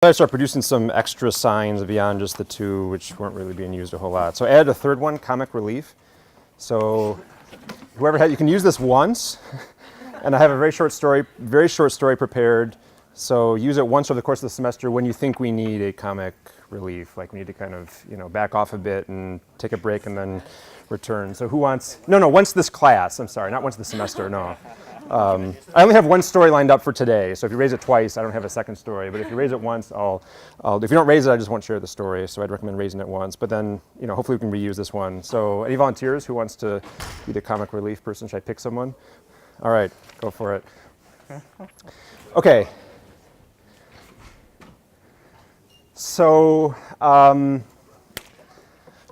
I started producing some extra signs beyond just the two, which weren't really being used a whole lot. So I added a third one, comic relief. So whoever had, you can use this once, and I have a very short story prepared. So use it once over the course of the semester when you think we need a comic relief, like we need to kind of, back off a bit and take a break and then return. So who wants, no, once this class, I'm sorry, not once the semester, no. I only have one story lined up for today, so if you raise it twice, I don't have a second story. But if you raise it once, if you don't raise it, I just won't share the story. So I'd recommend raising it once. But then, hopefully we can reuse this one. So any volunteers who wants to be the comic relief person? Should I pick someone? All right, go for it. Okay. So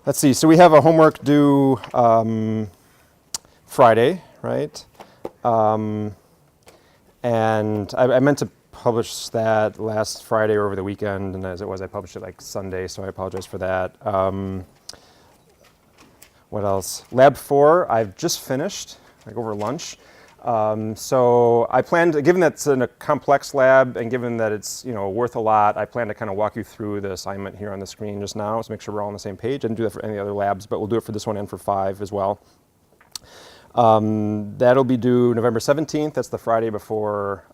let's see. So we have a homework due Friday, right? And I meant to publish that last Friday or over the weekend, and as it was, I published it like Sunday, so I apologize for that. What else? Lab 4, I've just finished, like over lunch. So I planned, given that it's in a complex lab and given that it's worth a lot, I plan to kind of walk you through the assignment here on the screen just now, so make sure we're all on the same page. I didn't do that for any other labs, but we'll do it for this one and for 5 as well. That'll be due November 17th. That's the Friday before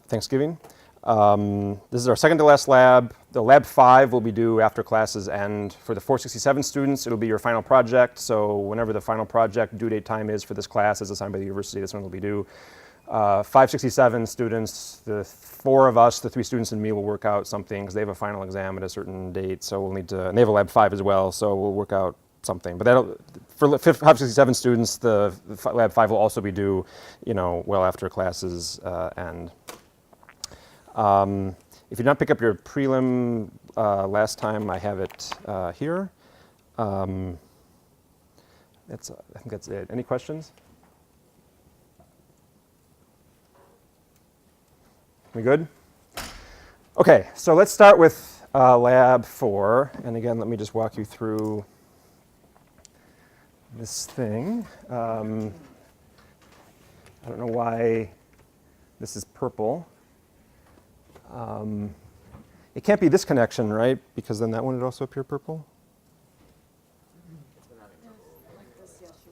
Thanksgiving. This is our second to last lab. The lab 5 will be due after classes end. For the 467 students, it'll be your final project. So whenever the final project due date time is for this class as assigned by the university, this one will be due. 567 students, the 4 of us, the 3 students and me will work out something because they have a final exam at a certain date. So we'll need to, and they have a lab 5 as well. So we'll work out something, but that'll, for 567 students, the lab 5 will also be due, well after classes end. If you did not pick up your prelim last time, I have it here. I think that's it. Any questions? We good? Okay, so let's start with lab 4, and again, let me just walk you through this thing. I don't know why this is purple. It can't be this connection, right? Because then that one would also appear purple.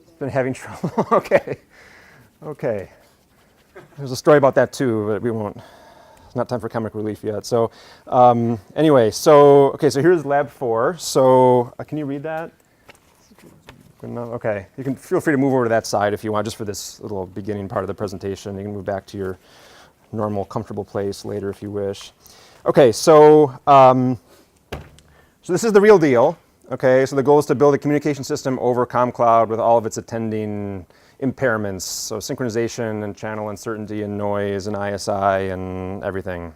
It's been having trouble. Okay. There's a story about that too, but we won't. It's not time for comic relief yet. So anyway, so here's lab 4. So can you read that? Okay, you can feel free to move over to that side if you want, just for this little beginning part of the presentation. You can move back to your normal, comfortable place later if you wish. Okay, so this is the real deal. Okay, so the goal is to build a communication system over CommCloud with all of its attending impairments, so synchronization and channel uncertainty and noise and ISI and everything.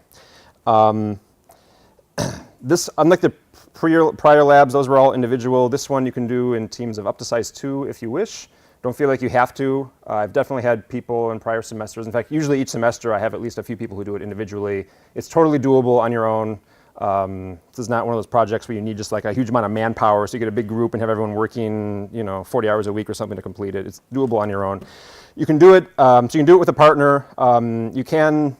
This, unlike the prior labs, those were all individual. This one you can do in teams of up to size 2 if you wish. Don't feel like you have to. I've definitely had people in prior semesters. In fact, usually each semester I have at least a few people who do it individually. It's totally doable on your own. This is not one of those projects where you need just like a huge amount of manpower, so you get a big group and have everyone working 40 hours a week or something to complete it. It's doable on your own. You can do it, so you can do it with a partner. You can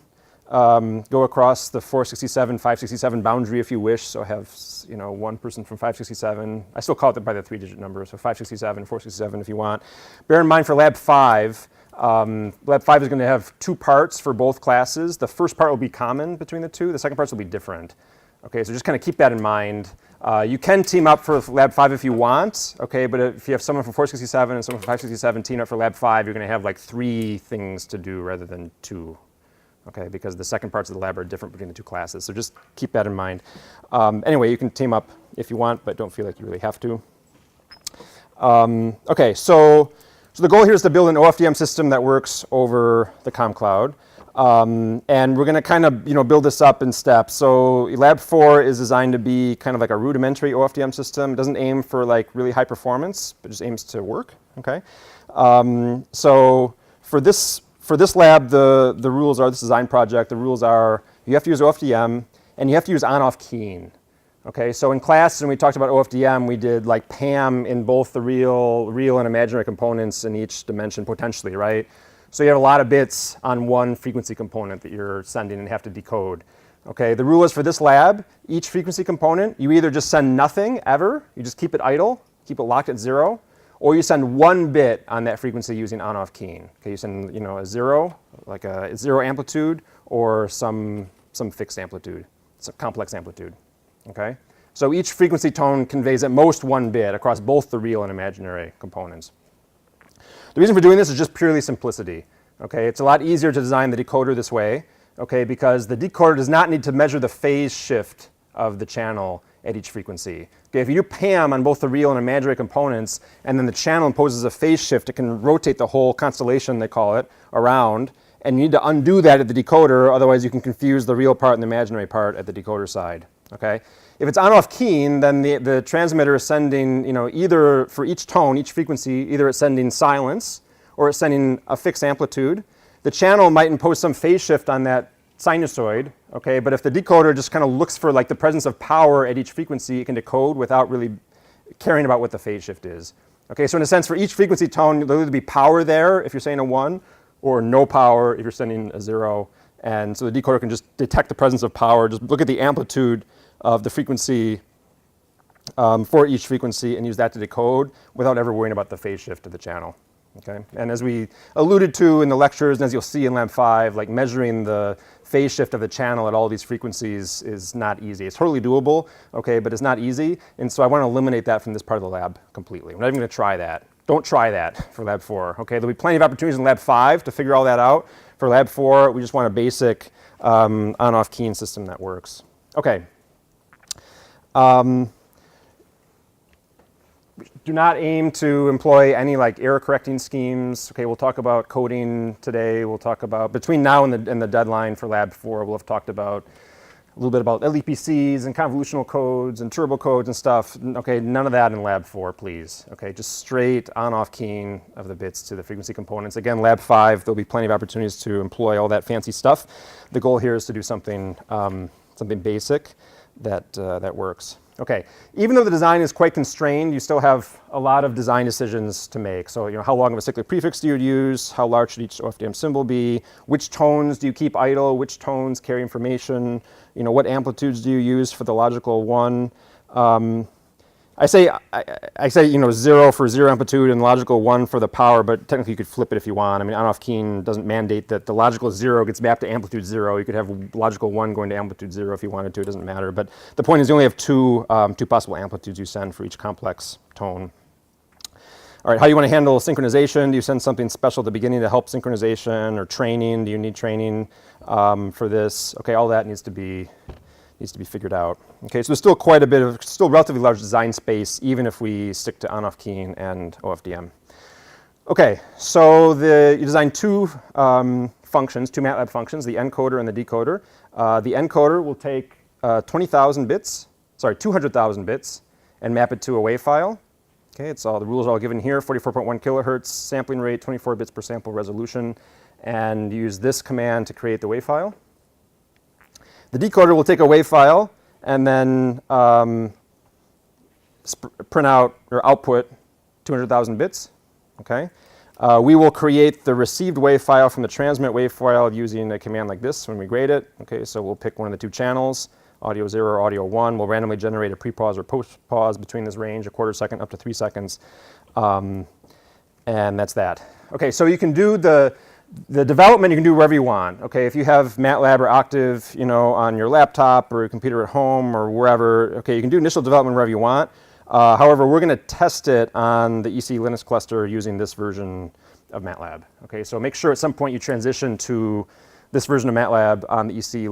go across the 467, 567 boundary if you wish. So have one person from 567. I still call it by the 3-digit number. So 567, 467 if you want. Bear in mind for lab 5, lab 5 is going to have 2 parts for both classes. The first part will be common between the 2. The second parts will be different. Okay, so just kind of keep that in mind. You can team up for lab 5 if you want. Okay, but if you have someone from 467 and someone from 567 team up for lab 5, you're going to have like 3 things to do rather than 2. Okay, because the second parts of the lab are different between the 2 classes. So just keep that in mind. Anyway, you can team up if you want, but don't feel like you really have to. Okay, so the goal here is to build an OFDM system that works over the CommCloud. And we're going to kind of build this up in steps. So lab 4 is designed to be kind of like a rudimentary OFDM system. It doesn't aim for like really high performance, but just aims to work. Okay, so for this lab, the rules are, this design project, the rules are you have to use OFDM and you have to use on-off keying. Okay, so in class when we talked about OFDM, we did like PAM in both the real and imaginary components in each dimension potentially, right? So you have a lot of bits on one frequency component that you're sending and have to decode. Okay, the rule is for this lab, each frequency component, you either just send nothing ever, you just keep it idle, keep it locked at 0, or you send 1 bit on that frequency using on-off keying. Okay, you send a 0, like a 0 amplitude, or some fixed amplitude, some complex amplitude. Okay, so each frequency tone conveys at most 1 bit across both the real and imaginary components. The reason for doing this is just purely simplicity. Okay, it's a lot easier to design the decoder this way. Okay, because the decoder does not need to measure the phase shift of the channel at each frequency. Okay, if you do PAM on both the real and imaginary components, and then the channel imposes a phase shift, it can rotate the whole constellation, they call it, around, and you need to undo that at the decoder, otherwise you can confuse the real part and the imaginary part at the decoder side. Okay? If it's on-off keying, then the transmitter is sending, either for each tone, each frequency, either it's sending silence or it's sending a fixed amplitude. The channel might impose some phase shift on that sinusoid, okay? But if the decoder just kind of looks for like the presence of power at each frequency, it can decode without really caring about what the phase shift is. Okay, so in a sense, for each frequency tone, there'll either be power there if you're saying a 1, or no power if you're sending a 0. And so the decoder can just detect the presence of power, just look at the amplitude of the frequency for each frequency and use that to decode without ever worrying about the phase shift of the channel. Okay? And as we alluded to in the lectures, and as you'll see in Lab 5, like measuring the phase shift of the channel at all these frequencies is not easy. It's totally doable, okay, but it's not easy. And so I want to eliminate that from this part of the lab completely. We're not even going to try that. Don't try that for Lab 4. Okay? There'll be plenty of opportunities in Lab 5 to figure all that out. For Lab 4, we just want a basic on-off keying system that works. Okay. Do not aim to employ any like error correcting schemes. Okay, we'll talk about coding today. We'll talk about, between now and the deadline for Lab 4, we'll have talked about a little bit about LEPCs and convolutional codes and turbo codes and stuff. Okay, none of that in Lab 4, please. Okay, just straight on-off keying of the bits to the frequency components. Again, Lab 5, there'll be plenty of opportunities to employ all that fancy stuff. The goal here is to do something, something basic that works. Okay, even though the design is quite constrained, you still have a lot of design decisions to make. So, how long of a cyclic prefix do you use? How large should each OFDM symbol be? Which tones do you keep idle? Which tones carry information? What amplitudes do you use for the logical 1? I say 0 for 0 amplitude and logical 1 for the power, but technically you could flip it if you want. I mean, on-off keying doesn't mandate that the logical 0 gets mapped to amplitude 0. You could have logical 1 going to amplitude 0 if you wanted to. It doesn't matter. But the point is you only have two possible amplitudes you send for each complex tone. All right, how you want to handle synchronization? Do you send something special at the beginning to help synchronization or training? Do you need training for this? Okay, all that needs to be figured out. Okay, so there's still quite a bit of, still relatively large design space, even if we stick to on-off keying and OFDM. Okay, so you design two functions, two MATLAB functions, the encoder and the decoder. The encoder will take 200,000 bits, and map it to a WAV file. Okay, the rules are all given here, 44.1 kilohertz, sampling rate, 24 bits per sample resolution, and use this command to create the WAV file. The decoder will take a WAV file and then print out or output 200,000 bits. Okay, we will create the received WAV file from the transmit WAV file using a command like this when we grade it. Okay, so we'll pick one of the two channels, audio 0 or audio 1. We'll randomly generate a pre-pause or post-pause between this range, a quarter second up to 3 seconds, and that's that. Okay, so you can do the development you can do wherever you want. Okay, if you have MATLAB or Octave, on your laptop or your computer at home or wherever, okay, you can do initial development wherever you want. However, we're going to test it on the ECE Linux cluster using this version of MATLAB. Okay, so make sure at some point you transition to this version of MATLAB on the ECE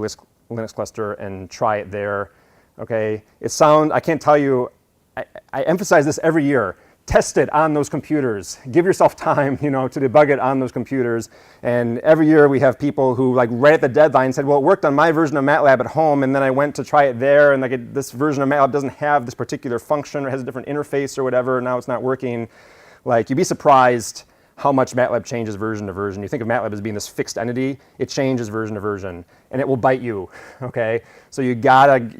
Linux cluster and try it there. Okay, I can't tell you, I emphasize this every year. Test it on those computers. Give yourself time, to debug it on those computers. And every year we have people who, like, right at the deadline said, well, it worked on my version of MATLAB at home, and then I went to try it there, and this version of MATLAB doesn't have this particular function or has a different interface or whatever, and now it's not working. Like, you'd be surprised how much MATLAB changes version to version. You think of MATLAB as being this fixed entity, it changes version to version, and it will bite you, okay? So you gotta,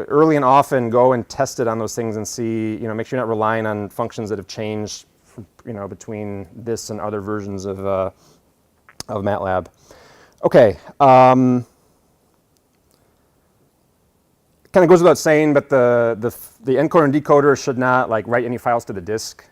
early and often go and test it on those things and see, make sure you're not relying on functions that have changed, between this and other versions of MATLAB. Okay. kind of goes without saying, but the encoder and decoder should not like write any files to the disk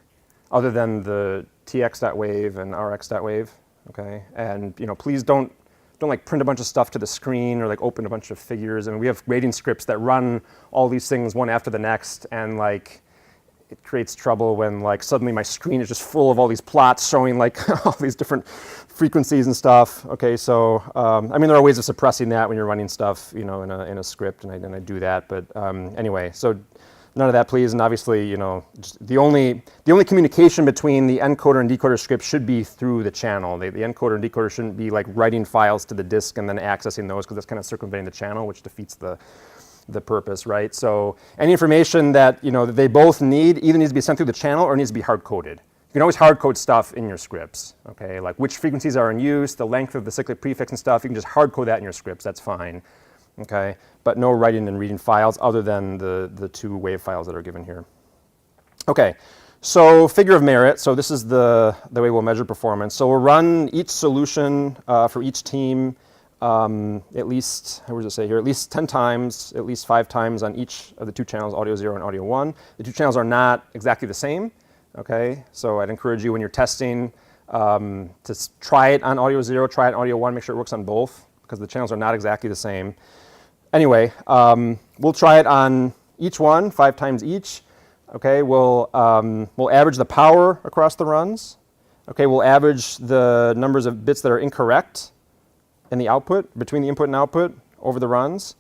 other than the tx.wave and rx.wave, okay? And please don't like print a bunch of stuff to the screen or like open a bunch of figures. I mean, we have grading scripts that run all these things one after the next, and like it creates trouble when like suddenly my screen is just full of all these plots showing like all these different frequencies and stuff. Okay, so I mean, there are ways of suppressing that when you're running stuff, in a script, and I do that. But anyway, so none of that, please. And obviously, just the only communication between the encoder and decoder script should be through the channel. The encoder and decoder shouldn't be like writing files to the disk and then accessing those, because that's kind of circumventing the channel, which defeats the purpose, right? So any information that that they both need either needs to be sent through the channel or needs to be hard-coded. You can always hard-code stuff in your scripts, okay? Like which frequencies are in use, the length of the cyclic prefix and stuff. You can just hard-code that in your scripts. That's fine, okay? But no writing and reading files other than the two wave files that are given here. Okay, so figure of merit. So this is the way we'll measure performance. So we'll run each solution for each team at least, what does it say here? At least 10 times, at least 5 times on each of the two channels, audio 0 and audio 1. The two channels are not exactly the same, okay? So I'd encourage you when you're testing to try it on audio 0, try it on audio 1, make sure it works on both, because the channels are not exactly the same. Anyway, we'll try it on each one, 5 times each. Okay, we'll average the power across the runs. Okay, we'll average the numbers of bits that are incorrect in the output, between the input and output over the runs,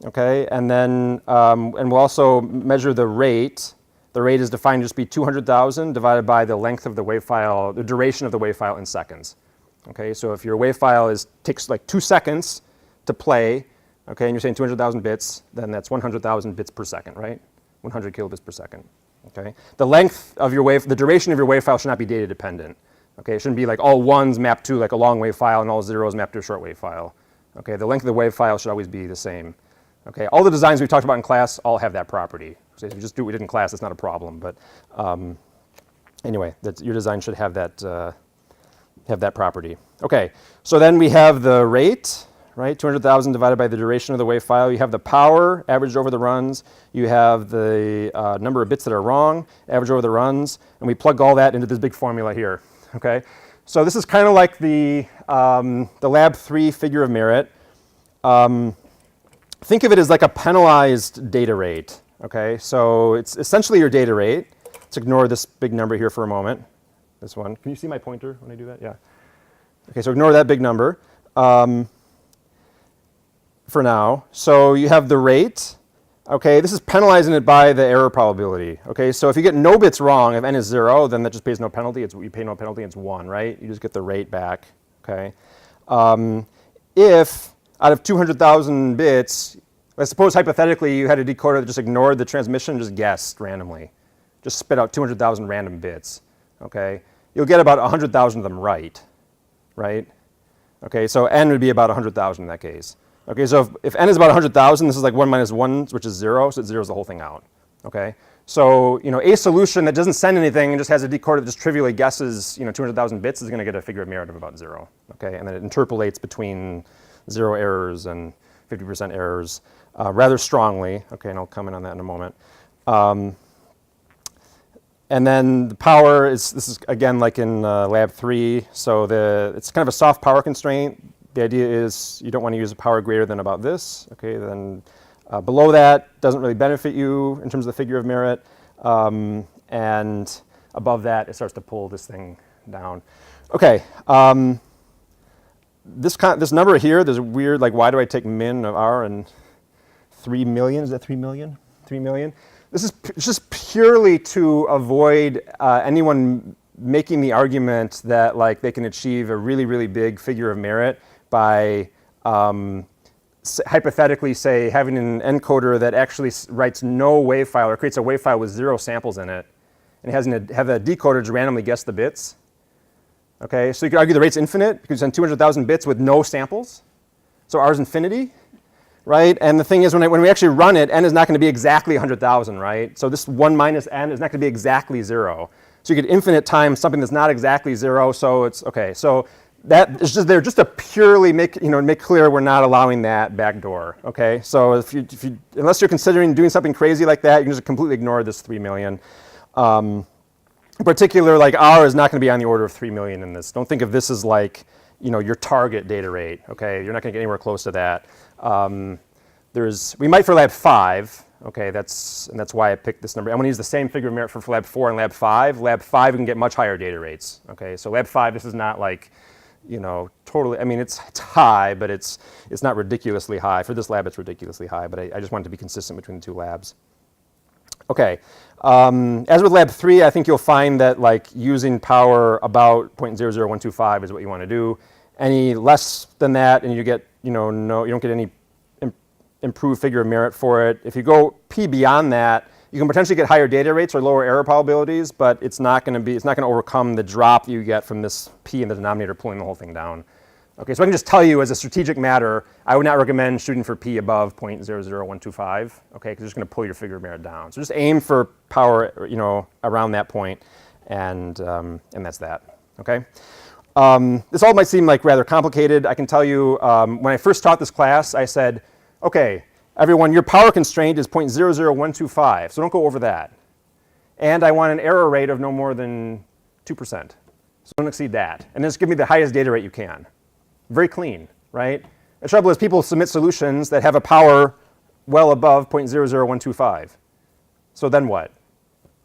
okay? And then, and we'll also measure the rate. The rate is defined to just be 200,000 divided by the length of the wave file, the duration of the wave file in seconds, okay? So if your wave file takes like 2 seconds to play, okay, and you're saying 200,000 bits, then that's 100,000 bits per second, right? 100 kilobits per second, okay? The length of your the duration of your wave file should not be data dependent. Okay, it shouldn't be like all ones mapped to like a long wave file and all zeros mapped to a short wave file. Okay, the length of the wave file should always be the same. Okay, all the designs we've talked about in class all have that property. So if you just do what we did in class, it's not a problem. But anyway, your design should have that property. Okay, so then we have the rate, right? 200,000 divided by the duration of the wave file. You have the power averaged over the runs. You have the number of bits that are wrong averaged over the runs, and we plug all that into this big formula here. Okay, so this is kind of like the Lab 3 figure of merit. Think of it as like a penalized data rate. Okay, so it's essentially your data rate. Let's ignore this big number here for a moment. This one. Can you see my pointer when I do that? Yeah. Okay, so ignore that big number for now. So you have the rate. Okay, this is penalizing it by the error probability. Okay, so if you get no bits wrong, if n is 0, then that just pays no penalty. You pay no penalty, it's 1, right? You just get the rate back. Okay. If out of 200,000 bits, let's suppose hypothetically you had a decoder that just ignored the transmission and just guessed randomly, just spit out 200,000 random bits. Okay, you'll get about 100,000 of them right? Okay, so n would be about 100,000 in that case. Okay, so if n is about 100,000, this is like 1 minus 1, which is 0, so it zeroes the whole thing out. Okay, so a solution that doesn't send anything and just has a decoder that just trivially guesses 200,000 bits is going to get a figure of merit of about 0. Okay, and then it interpolates between 0 errors and 50% errors rather strongly. Okay, and I'll comment on that in a moment. And then the power this is again like in Lab 3, so it's kind of a soft power constraint. The idea is you don't want to use a power greater than about this. Okay, then below that doesn't really benefit you in terms of the figure of merit, and above that it starts to pull this thing down. Okay, this number here, there's a weird like why do I take min of r and 3 million? Is that 3 million? 3 million? This is just purely to avoid anyone making the argument that like they can achieve a really, really big figure of merit by hypothetically, say, having an encoder that actually writes no wave file or creates a wave file with 0 samples in it, and have a decoder just randomly guess the bits. Okay, so you could argue the rate's infinite because you send 200,000 bits with no samples. So r is infinity, right? And the thing is, when we actually run it, n is not going to be exactly 100,000, right? So this 1 minus n is not going to be exactly 0. So you get infinite times something that's not exactly 0. So it's okay. So that is just there just to purely make clear we're not allowing that backdoor. Okay, so if you unless you're considering doing something crazy like that, you can just completely ignore this 3 million. In particular, like R is not going to be on the order of 3 million in this. Don't think of this as like your target data rate. Okay, you're not going to get anywhere close to that. We might for lab 5. Okay, that's why I picked this number. I'm going to use the same figure of merit for lab 4 and lab 5. Lab 5 we can get much higher data rates. Okay, so lab 5, this is not like totally. I mean, it's high, but it's not ridiculously high. For this lab, it's ridiculously high. But I just wanted to be consistent between the two labs. Okay, as with lab 3, I think you'll find that like using power about 0.00125 is what you want to do. Any less than that, and you get you don't get any improved figure of merit for it. If you go P beyond that, you can potentially get higher data rates or lower error probabilities, but it's not going to overcome the drop you get from this P in the denominator pulling the whole thing down. Okay, so I can just tell you as a strategic matter, I would not recommend shooting for P above 0.00125, okay, because it's just going to pull your figure of merit down. So just aim for power, around that point, and that's that, okay? This all might seem like rather complicated. I can tell you, when I first taught this class, I said, okay, everyone, your power constraint is 0.00125, so don't go over that. And I want an error rate of no more than 2%, so don't exceed that. And just give me the highest data rate you can. Very clean, right? The trouble is people submit solutions that have a power well above 0.00125. So then what?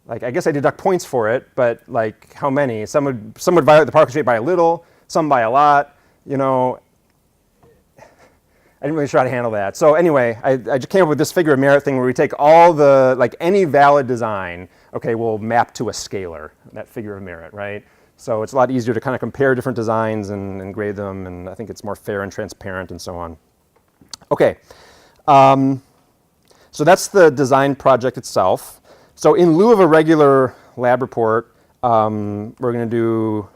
Like, I guess I deduct points for it, but like how many? Some would violate the power constraint by a little, some by a lot, I didn't really try to handle that. So anyway, I just came up with this figure of merit thing where we take all the, like any valid design, okay, we'll map to a scalar, that figure of merit, right? So it's a lot easier to kind of compare different designs and grade them, and I think it's more fair and transparent and so on. Okay, so that's the design project itself. So in lieu of a regular lab report, we're going to do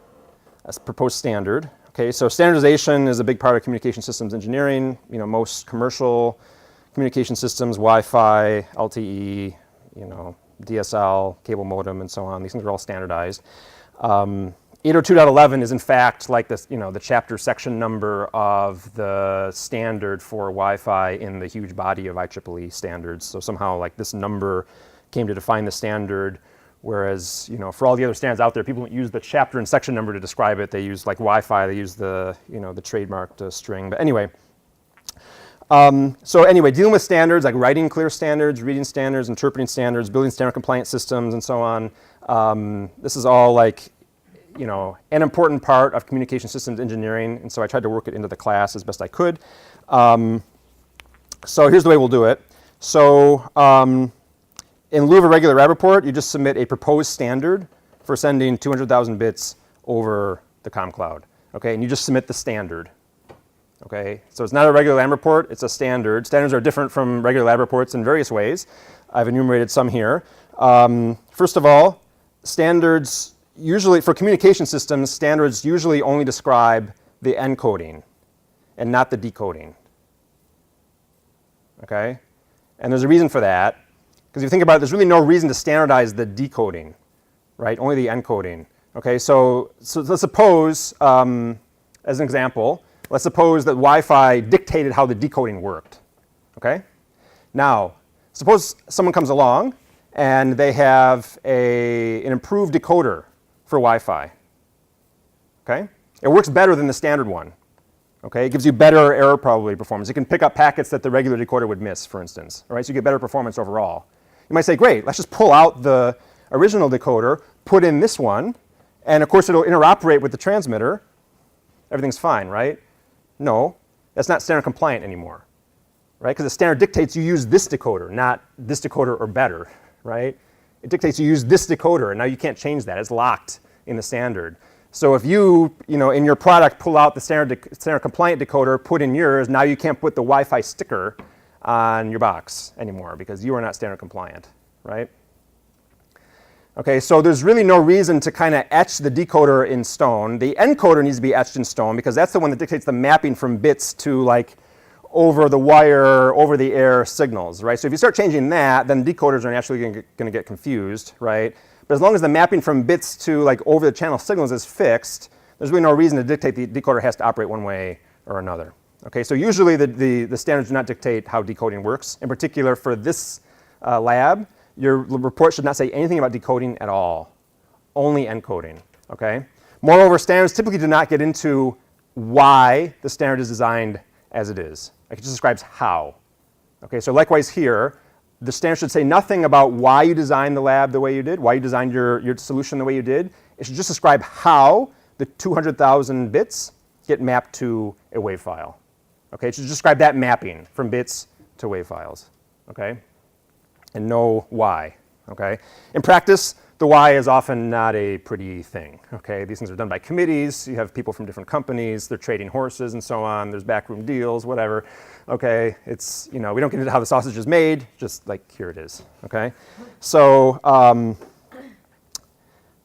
a proposed standard. Okay, so standardization is a big part of communication systems engineering. Most commercial communication systems, Wi-Fi, LTE, DSL, cable modem, and so on. These things are all standardized. 802.11 is in fact like this, the chapter section number of the standard for Wi-Fi in the huge body of IEEE standards. So somehow like this number came to define the standard. Whereas, for all the other standards out there, people don't use the chapter and section number to describe it. They use like Wi-Fi. They use the, the trademarked string. But anyway, dealing with standards like writing clear standards, reading standards, interpreting standards, building standard compliant systems, and so on. This is all like, an important part of communication systems engineering. And so I tried to work it into the class as best I could. So here's the way we'll do it. So in lieu of a regular lab report, you just submit a proposed standard for sending 200,000 bits over the COM cloud. Okay, and you just submit the standard. Okay, so it's not a regular lab report, it's a standard. Standards are different from regular lab reports in various ways. I've enumerated some here. First of all, standards usually, for communication systems, standards usually only describe the encoding and not the decoding. Okay, and there's a reason for that. Because if you think about it, there's really no reason to standardize the decoding, right? Only the encoding. Okay, so let's suppose, as an example, let's suppose that Wi-Fi dictated how the decoding worked. Okay? Now, suppose someone comes along and they have an improved decoder for Wi-Fi. Okay? It works better than the standard one. Okay? It gives you better error probability performance. It can pick up packets that the regular decoder would miss, for instance. All right? So you get better performance overall. You might say, great, let's just pull out the original decoder, put in this one, and of course it'll interoperate with the transmitter. Everything's fine, right? No, that's not standard compliant anymore, right? Because the standard dictates you use this decoder, not this decoder or better, right? It dictates you use this decoder, and now you can't change that. It's locked in the standard. So if you, in your product pull out the standard compliant decoder, put in yours, now you can't put the Wi-Fi sticker on your box anymore because you are not standard compliant, right? Okay, so there's really no reason to kind of etch the decoder in stone. The encoder needs to be etched in stone because that's the one that dictates the mapping from bits to like over the wire, over the air signals, right? So if you start changing that, then decoders are naturally going to get confused, right? But as long as the mapping from bits to like over the channel signals is fixed, there's really no reason to dictate the decoder has to operate one way or another. Okay, so usually the standards do not dictate how decoding works. In particular, for this lab, your report should not say anything about decoding at all, only encoding. Okay. Moreover, standards typically do not get into why the standard is designed as it is. It just describes how. Okay, so likewise here, the standard should say nothing about why you designed the lab the way you did, why you designed your solution the way you did. It should just describe how the 200,000 bits get mapped to a WAV file. Okay, it should describe that mapping from bits to WAV files. Okay, and no why. Okay, in practice, the why is often not a pretty thing. Okay, these things are done by committees. You have people from different companies. They're trading horses and so on. There's backroom deals, whatever. Okay, it's, we don't get into how the sausage is made. Just like here it is. Okay, so I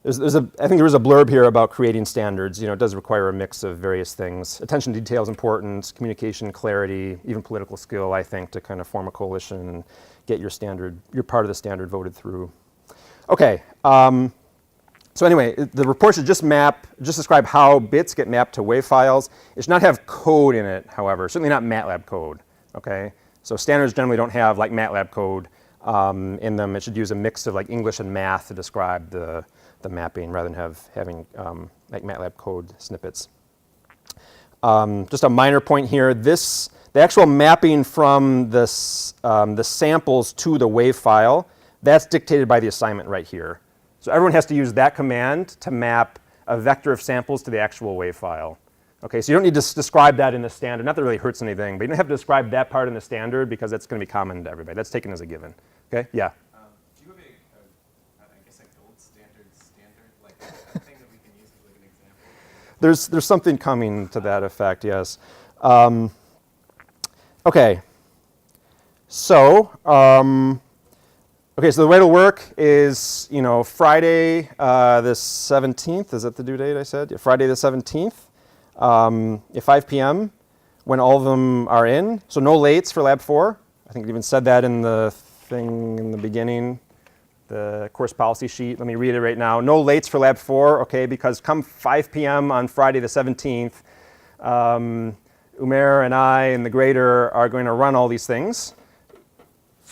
think there is a blurb here about creating standards. It does require a mix of various things. Attention to detail is important. Communication, clarity, even political skill, I think, to kind of form a coalition and get your part of the standard voted through. Okay, so anyway, the report should just describe how bits get mapped to WAV files. It should not have code in it, however, certainly not MATLAB code. Okay, so standards generally don't have like MATLAB code in them. It should use a mix of like English and math to describe the mapping rather than having like MATLAB code snippets. Just a minor point here. The actual mapping from the samples to the WAV file, that's dictated by the assignment right here. So everyone has to use that command to map a vector of samples to the actual WAV file. Okay, so you don't need to describe that in the standard. Not that it really hurts anything, but you don't have to describe that part in the standard because that's going to be common to everybody. That's taken as a given. Okay, yeah? Do you have I guess a gold standard, like a thing that we can use as like an example? There's something coming to that effect, yes. Okay, so so the way it'll work is, Friday the 17th, is that the due date I said? Yeah, Friday the 17th at 5 p.m. when all of them are in. So no lates for Lab 4. I think it even said that in the thing in the beginning, the course policy sheet. Let me read it right now. No lates for Lab 4, okay, because come 5 p.m. on Friday the 17th, Umair and I and the grader are going to run all these things.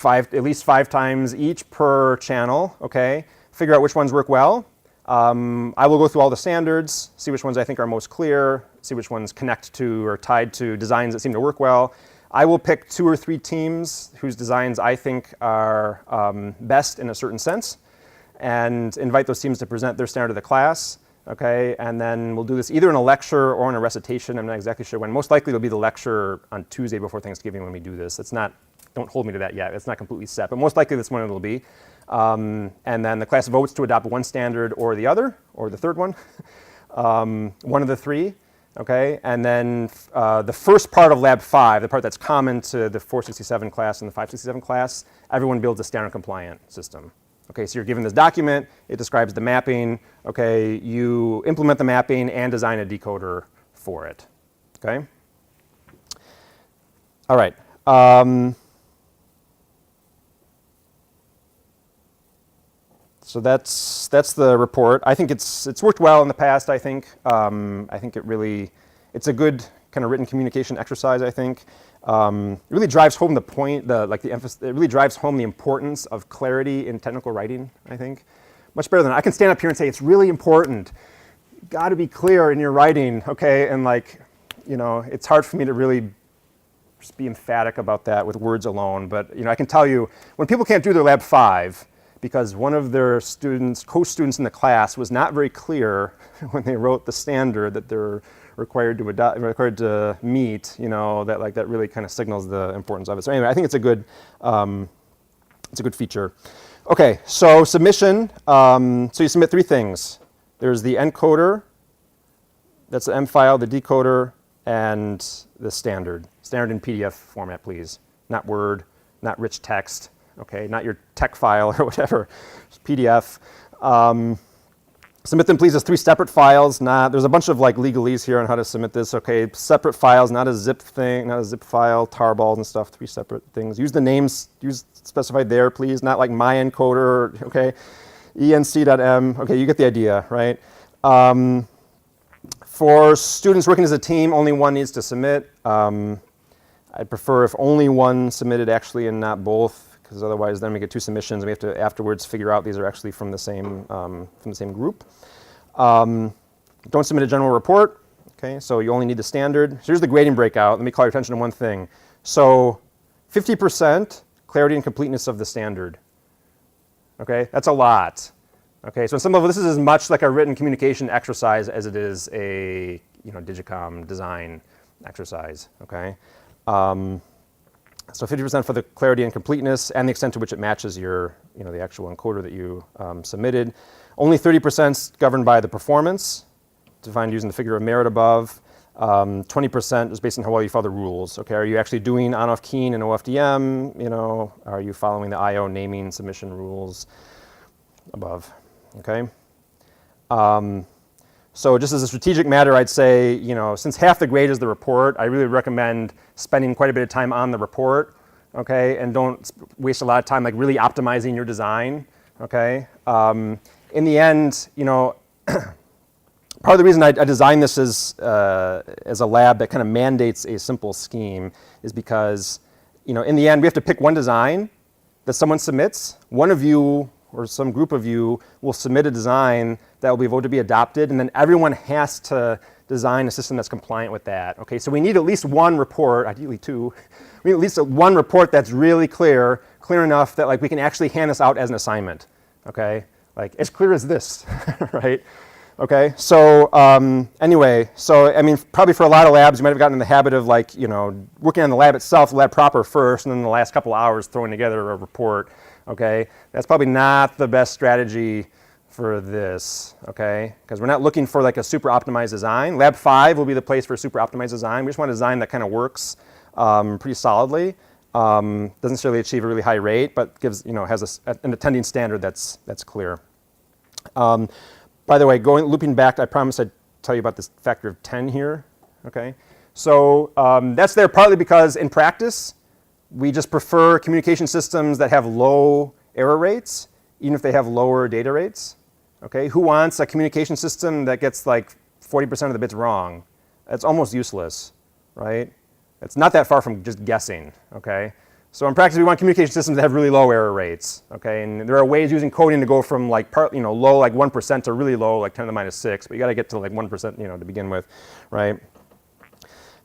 At least 5 times each per channel, okay? Figure out which ones work well. I will go through all the standards, see which ones I think are most clear, see which ones connect to or tied to designs that seem to work well. I will pick 2 or 3 teams whose designs I think are best in a certain sense and invite those teams to present their standard to the class, okay? And then we'll do this either in a lecture or in a recitation. I'm not exactly sure when. Most likely it'll be the lecture on Tuesday before Thanksgiving when we do this. Don't hold me to that yet. It's not completely set, but most likely that's when it'll be. And then the class votes to adopt one standard or the other, or the third one, one of the 3, okay? And then the first part of Lab 5, the part that's common to the 467 class and the 567 class, everyone builds a standard compliant system. Okay, so you're given this document, it describes the mapping, okay? You implement the mapping and design a decoder for it, okay? All right. So that's the report. I think it's worked well in the past. I think it's a good kind of written communication exercise. I think it really drives home the point, emphasis. It really drives home the importance of clarity in technical writing. I think much better than I can stand up here and say it's really important. You've got to be clear in your writing, okay? And it's hard for me to really just be emphatic about that with words alone. But I can tell you when people can't do their Lab 5. Because one of their co-students in the class was not very clear when they wrote the standard that they're required to meet, that really kind of signals the importance of it. So anyway, I think it's a good feature. Okay, so submission. So you submit 3 things. There's the encoder, that's the M file, the decoder, and the standard. Standard in PDF format, please. Not Word, not rich text. Okay, not your tech file or whatever, just PDF. Submit them, please, as 3 separate files. There's a bunch of legalese here on how to submit this. Okay, separate files, not a zip thing, not a zip file, tarballs and stuff. 3 separate things. Use the names specified there, please. Not like my encoder. Okay, enc.m. Okay, you get the idea, right? For students working as a team, only one needs to submit. I'd prefer if only one submitted actually and not both, because otherwise then we get two submissions and we have to afterwards figure out these are actually from the same group. Don't submit a general report. Okay, so you only need the standard. So here's the grading breakout. Let me call your attention to one thing. So 50% clarity and completeness of the standard. Okay, that's a lot. Okay, so on some level, this is as much like a written communication exercise as it is a Digicom design exercise. Okay, so 50% for the clarity and completeness and the extent to which it matches your the actual encoder that you submitted. Only 30% is governed by the performance, defined using the figure of merit above. 20% is based on how well you follow the rules. Okay, are you actually doing on-off keying and OFDM? Are you following the IO naming submission rules above? Okay. So just as a strategic matter, I'd say, since half the grade is the report, I really recommend spending quite a bit of time on the report. Okay, and don't waste a lot of time like really optimizing your design. Okay. In the end, part of the reason I designed this as a lab that kind of mandates a simple scheme is because, in the end, we have to pick one design that someone submits. One of you or some group of you will submit a design that will be voted to be adopted, and then everyone has to design a system that's compliant with that. Okay, so we need at least one report, ideally two. We need at least one report that's really clear enough that like we can actually hand this out as an assignment. Okay, like as clear as this, right? Okay, so anyway, so I mean, probably for a lot of labs, you might have gotten in the habit of like, working on the lab itself, the lab proper first, and then the last couple of hours throwing together a report. Okay, that's probably not the best strategy for this. Okay, because we're not looking for like a super optimized design. Lab 5 will be the place for a super optimized design. We just want a design that kind of works pretty solidly. Doesn't necessarily achieve a really high rate, but gives has an attending standard that's clear. By the way, looping back, I promised I'd tell you about this factor of 10 here. Okay, so that's there partly because in practice, we just prefer communication systems that have low error rates, even if they have lower data rates. Okay, who wants a communication system that gets like 40% of the bits wrong? That's almost useless, right? It's not that far from just guessing. Okay. So in practice, we want communication systems that have really low error rates, okay? And there are ways using coding to go from like low, like 1% to really low, like 10 to the minus 6. But you got to get to like 1%, to begin with, right?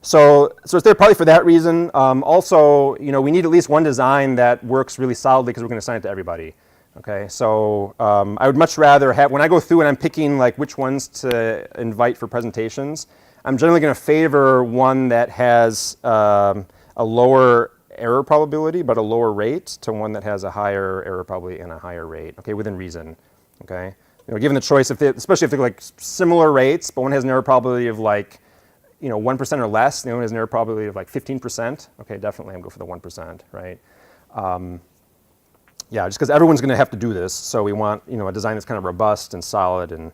So it's there partly for that reason. Also, we need at least one design that works really solidly because we're going to assign it to everybody, okay? So I would much rather have, when I go through and I'm picking like which ones to invite for presentations, I'm generally going to favor one that has a lower error probability, but a lower rate to one that has a higher error probability and a higher rate, okay, within reason, okay? Given the choice, especially if they're like similar rates, but one has an error probability of like, 1% or less, the other one has an error probability of like 15%, okay, definitely I'm going for the 1%, right? Yeah, just because everyone's going to have to do this, so we want, a design that's kind of robust and solid and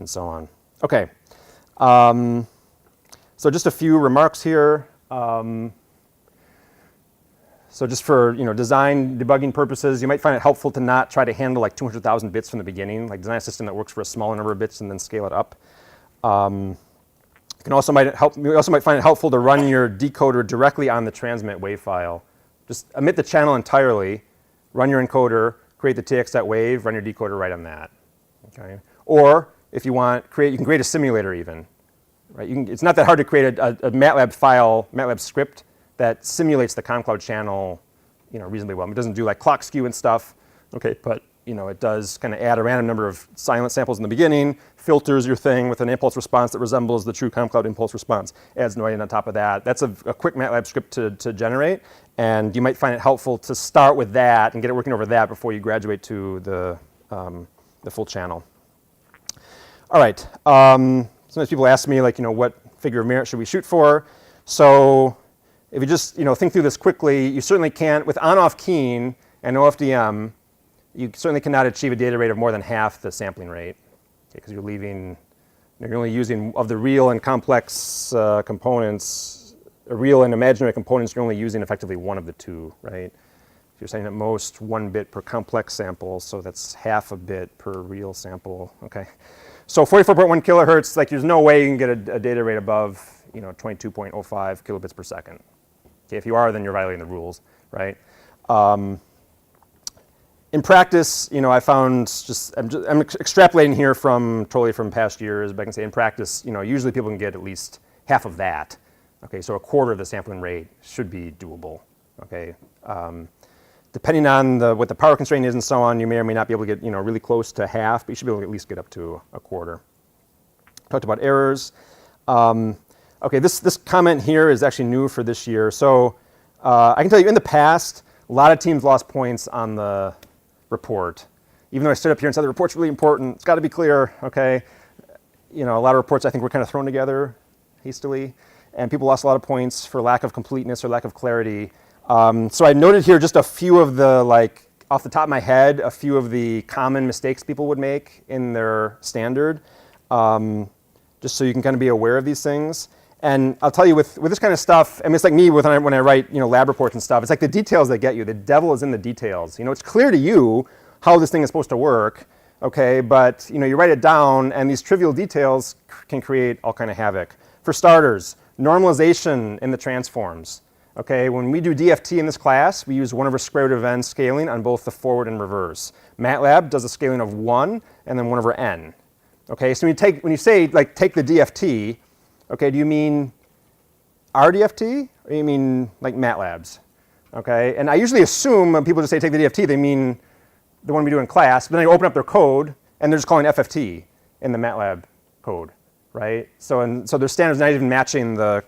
so on. Okay, so just a few remarks here. So just for design debugging purposes, you might find it helpful to not try to handle like 200,000 bits from the beginning. Like design a system that works for a smaller number of bits and then scale it up. You also might find it helpful to run your decoder directly on the transmit WAV file. Just omit the channel entirely, run your encoder, create the tx.wave, run your decoder right on that. Okay. Or if you want, you can create a simulator even. Right. It's not that hard to create a MATLAB file, MATLAB script that simulates the ComCloud channel, reasonably well. It doesn't do like clock skew and stuff, okay, but it does kind of add a random number of silent samples in the beginning, filters your thing with an impulse response that resembles the true ComCloud impulse response, adds noise on top of that. That's a quick MATLAB script to generate, and you might find it helpful to start with that and get it working over that before you graduate to the full channel. All right. Sometimes people ask me like, what figure of merit should we shoot for? So if you just think through this quickly, you certainly can't, with on-off keying and OFDM, you certainly cannot achieve a data rate of more than half the sampling rate, because you're only using, of the real and complex components, real and imaginary components, you're only using effectively one of the two, right? If you're saying at most 1 bit per complex sample, so that's half a bit per real sample, okay? So 44.1 kilohertz, like there's no way you can get a data rate above 22.05 kilobits per second. Okay, if you are, then you're violating the rules, right? In practice, I found I'm extrapolating here totally from past years, but I can say in practice, usually people can get at least half of that. Okay, so a quarter of the sampling rate should be doable. Okay, depending on what the power constraint is and so on, you may or may not be able to get really close to half, but you should be able to at least get up to a quarter. Talked about errors. Okay, this comment here is actually new for this year. So I can tell you in the past, a lot of teams lost points on the report. Even though I stood up here and said the report's really important, it's got to be clear, okay? A lot of reports I think were kind of thrown together hastily, and people lost a lot of points for lack of completeness or lack of clarity. So I noted here just a few of the, off the top of my head, a few of the common mistakes people would make in their standard, just so you can kind of be aware of these things. And I'll tell you, with this kind of stuff, I mean, it's like me when I write lab reports and stuff. It's like the details that get you. The devil is in the details. It's clear to you how this thing is supposed to work, okay? But you write it down, and these trivial details can create all kind of havoc. For starters, normalization in the transforms. Okay, when we do DFT in this class, we use 1/square root of n scaling on both the forward and reverse. MATLAB does a scaling of 1 and then 1/n. Okay, so when you say take the DFT. Okay, do you mean RDFT, or do you mean like MATLAB's? Okay, and I usually assume when people just say take the DFT, they mean the one we do in class, but then they open up their code, and they're just calling FFT in the MATLAB code, right? So their standard's not even matching the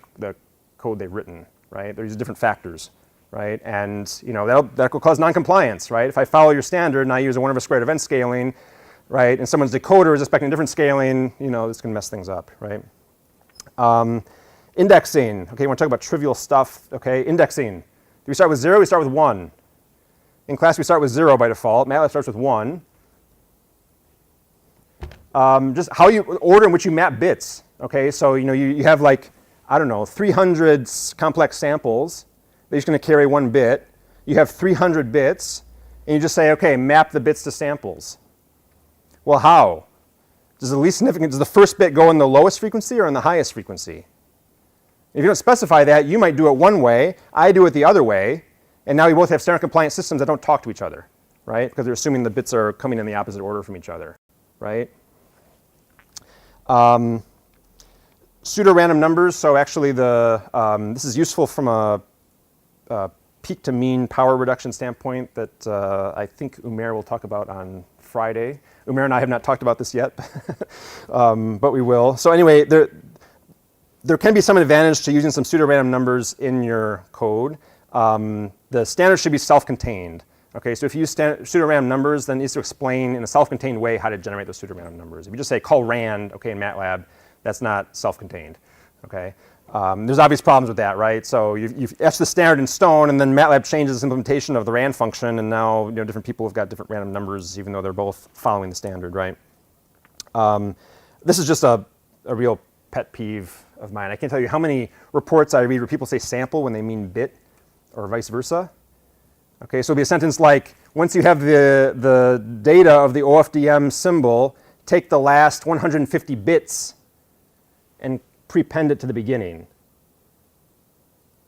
code they've written, right? They're using different factors, right? And that could cause non-compliance, right? If I follow your standard and I use a 1/square root of n scaling, right, and someone's decoder is expecting different scaling, this can mess things up, right? Indexing. Okay, you want to talk about trivial stuff. Okay, indexing. Do we start with 0? We start with 1. In class, we start with 0 by default. MATLAB starts with 1. Just order in which you map bits. Okay, so you have 300 complex samples. They're just going to carry 1 bit. You have 300 bits, and you just say, okay, map the bits to samples. Well, how? Does the first bit go in the lowest frequency or in the highest frequency? If you don't specify that, you might do it one way, I do it the other way, and now we both have standard compliant systems that don't talk to each other, right? Because they're assuming the bits are coming in the opposite order from each other, right? Pseudo-random numbers, so actually this is useful from a peak to mean power reduction standpoint that I think Umair will talk about on Friday. Umair and I have not talked about this yet, but we will. So anyway, there can be some advantage to using some pseudo-random numbers in your code. The standard should be self-contained. Okay, so if you use pseudo-random numbers, then it needs to explain in a self-contained way how to generate those pseudo-random numbers. If you just say call rand, okay, in MATLAB, that's not self-contained. Okay, there's obvious problems with that, right? So you've etched the standard in stone, and then MATLAB changes its implementation of the rand function, and now different people have got different random numbers, even though they're both following the standard, right? This is just a real pet peeve of mine. I can't tell you how many reports I read where people say sample when they mean bit, or vice versa. Okay, so it'll be a sentence like, once you have the data of the OFDM symbol, take the last 150 bits and prepend it to the beginning.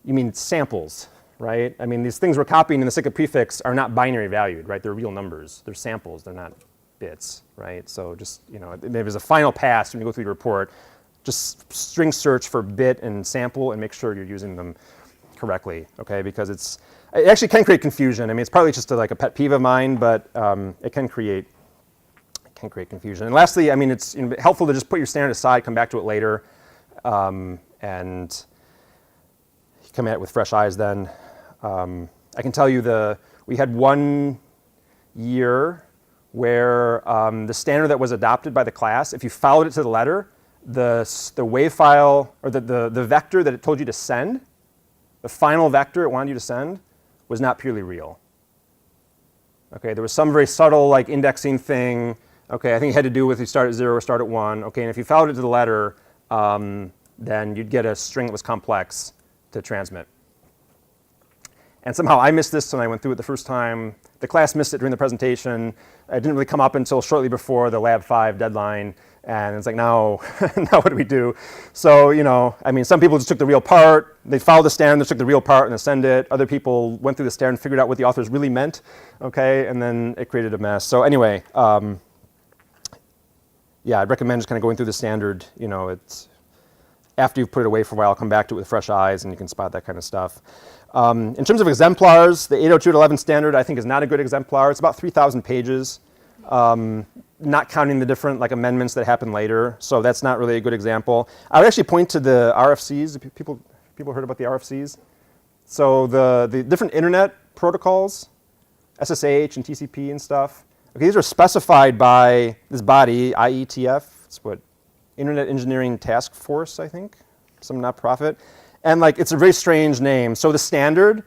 You mean samples, right? I mean, these things we're copying in the SICA prefix are not binary valued, right? They're real numbers. They're samples. They're not bits, right? So just, there's a final pass when you go through your report. Just string search for bit and sample and make sure you're using them correctly, okay? Because it actually can create confusion. I mean, it's partly just a pet peeve of mine, but it can create confusion. And lastly, I mean, it's helpful to just put your standard aside, come back to it later, and come at it with fresh eyes then. I can tell you we had one year where the standard that was adopted by the class, if you followed it to the letter, the wave file, or the vector that it told you to send, the final vector it wanted you to send, was not purely real. Okay, there was some very subtle indexing thing. Okay, I think it had to do with you start at 0 or start at 1. Okay, and if you followed it to the letter, then you'd get a string that was complex to transmit. And somehow I missed this when I went through it the first time. The class missed it during the presentation. It didn't really come up until shortly before the Lab 5 deadline. And it's like, now, now what do we do? So, I mean, some people just took the real part. They followed the standard, they took the real part and ascended it. Other people went through the standard and figured out what the authors really meant, okay? And then it created a mess. So anyway, yeah, I'd recommend just kind of going through the standard. It's after you've put it away for a while, come back to it with fresh eyes, and you can spot that kind of stuff. In terms of exemplars, the 802.11 standard I think is not a good exemplar. It's about 3,000 pages. Not counting the different amendments that happen later, so that's not really a good example. I would actually point to the RFCs. People heard about the RFCs? So the different internet protocols, SSH and TCP and stuff. Okay, these are specified by this body, IETF. It's what Internet Engineering Task Force, I think, some nonprofit, and it's a very strange name. So the standard.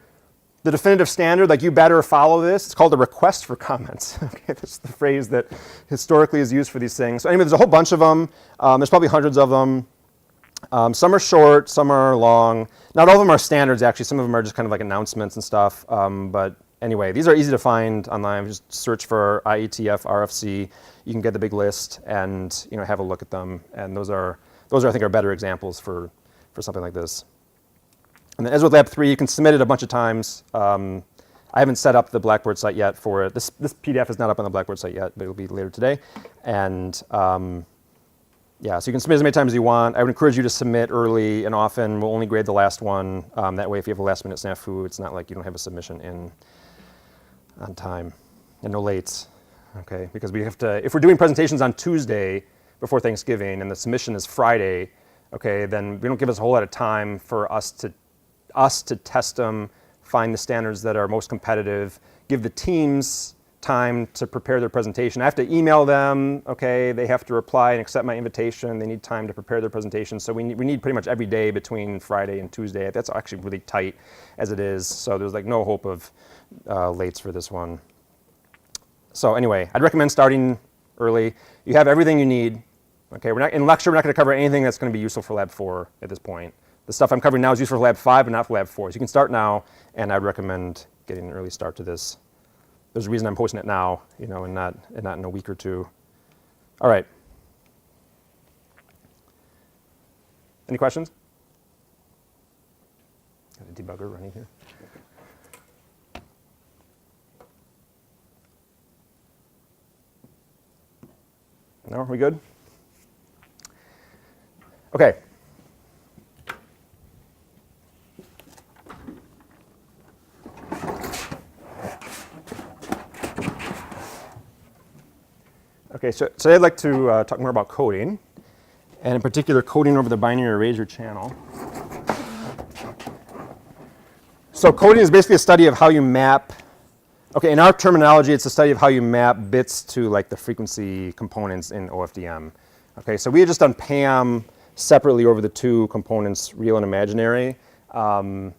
The definitive standard, you better follow this. It's called a request for comments. Okay, that's the phrase that historically is used for these things. So anyway, there's a whole bunch of them. There's probably hundreds of them. Some are short, some are long. Not all of them are standards, actually. Some of them are just kind of announcements and stuff. But anyway, these are easy to find online. Just search for IETF, RFC. You can get the big list and have a look at them. And those I think, are better examples for something like this. And then as with Lab 3, you can submit it a bunch of times. I haven't set up the Blackboard site yet for it. This PDF is not up on the Blackboard site yet, but it'll be later today. And yeah, so you can submit as many times as you want. I would encourage you to submit early and often. We'll only grade the last one. That way, if you have a last minute snafu, it's not like you don't have a submission in on time and no lates. Okay, because we have to, if we're doing presentations on Tuesday before Thanksgiving and the submission is Friday, okay, then we don't give us a whole lot of time for us to test them, find the standards that are most competitive, give the teams time to prepare their presentation. I have to email them, okay, they have to reply and accept my invitation, they need time to prepare their presentation, so we need pretty much every day between Friday and Tuesday. That's actually really tight as it is, so there's no hope of lates for this one. So anyway, I'd recommend starting early. You have everything you need. Okay, in lecture, we're not going to cover anything that's going to be useful for Lab 4 at this point. The stuff I'm covering now is useful for Lab 5, but not for Lab 4. So you can start now, and I'd recommend getting an early start to this. There's a reason I'm posting it now, and not in a week or two. All right. Any questions? Got a debugger running here. No, are we good? Okay. Okay, so today I'd like to talk more about coding, and in particular coding over the binary erasure channel. So coding is basically a study of how you map, okay, in our terminology, it's a study of how you map bits to the frequency components in OFDM. Okay, so we had just done PAM separately over the two components, real and imaginary, trying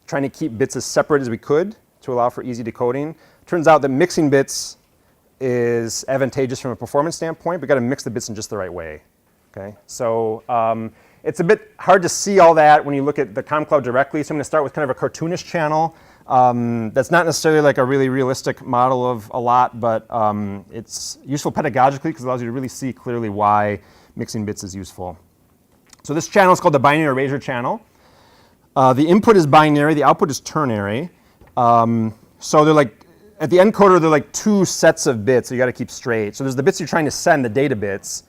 to keep bits as separate as we could to allow for easy decoding. Turns out that mixing bits is advantageous from a performance standpoint. We've got to mix the bits in just the right way. Okay, so it's a bit hard to see all that when you look at the ComCloud directly. So I'm going to start with kind of a cartoonish channel. That's not necessarily a really realistic model of a lot, but it's useful pedagogically because it allows you to really see clearly why mixing bits is useful. So this channel is called the binary erasure channel. The input is binary, the output is ternary. So they're at the encoder, they're two sets of bits that you got to keep straight. So there's the bits you're trying to send, the data bits,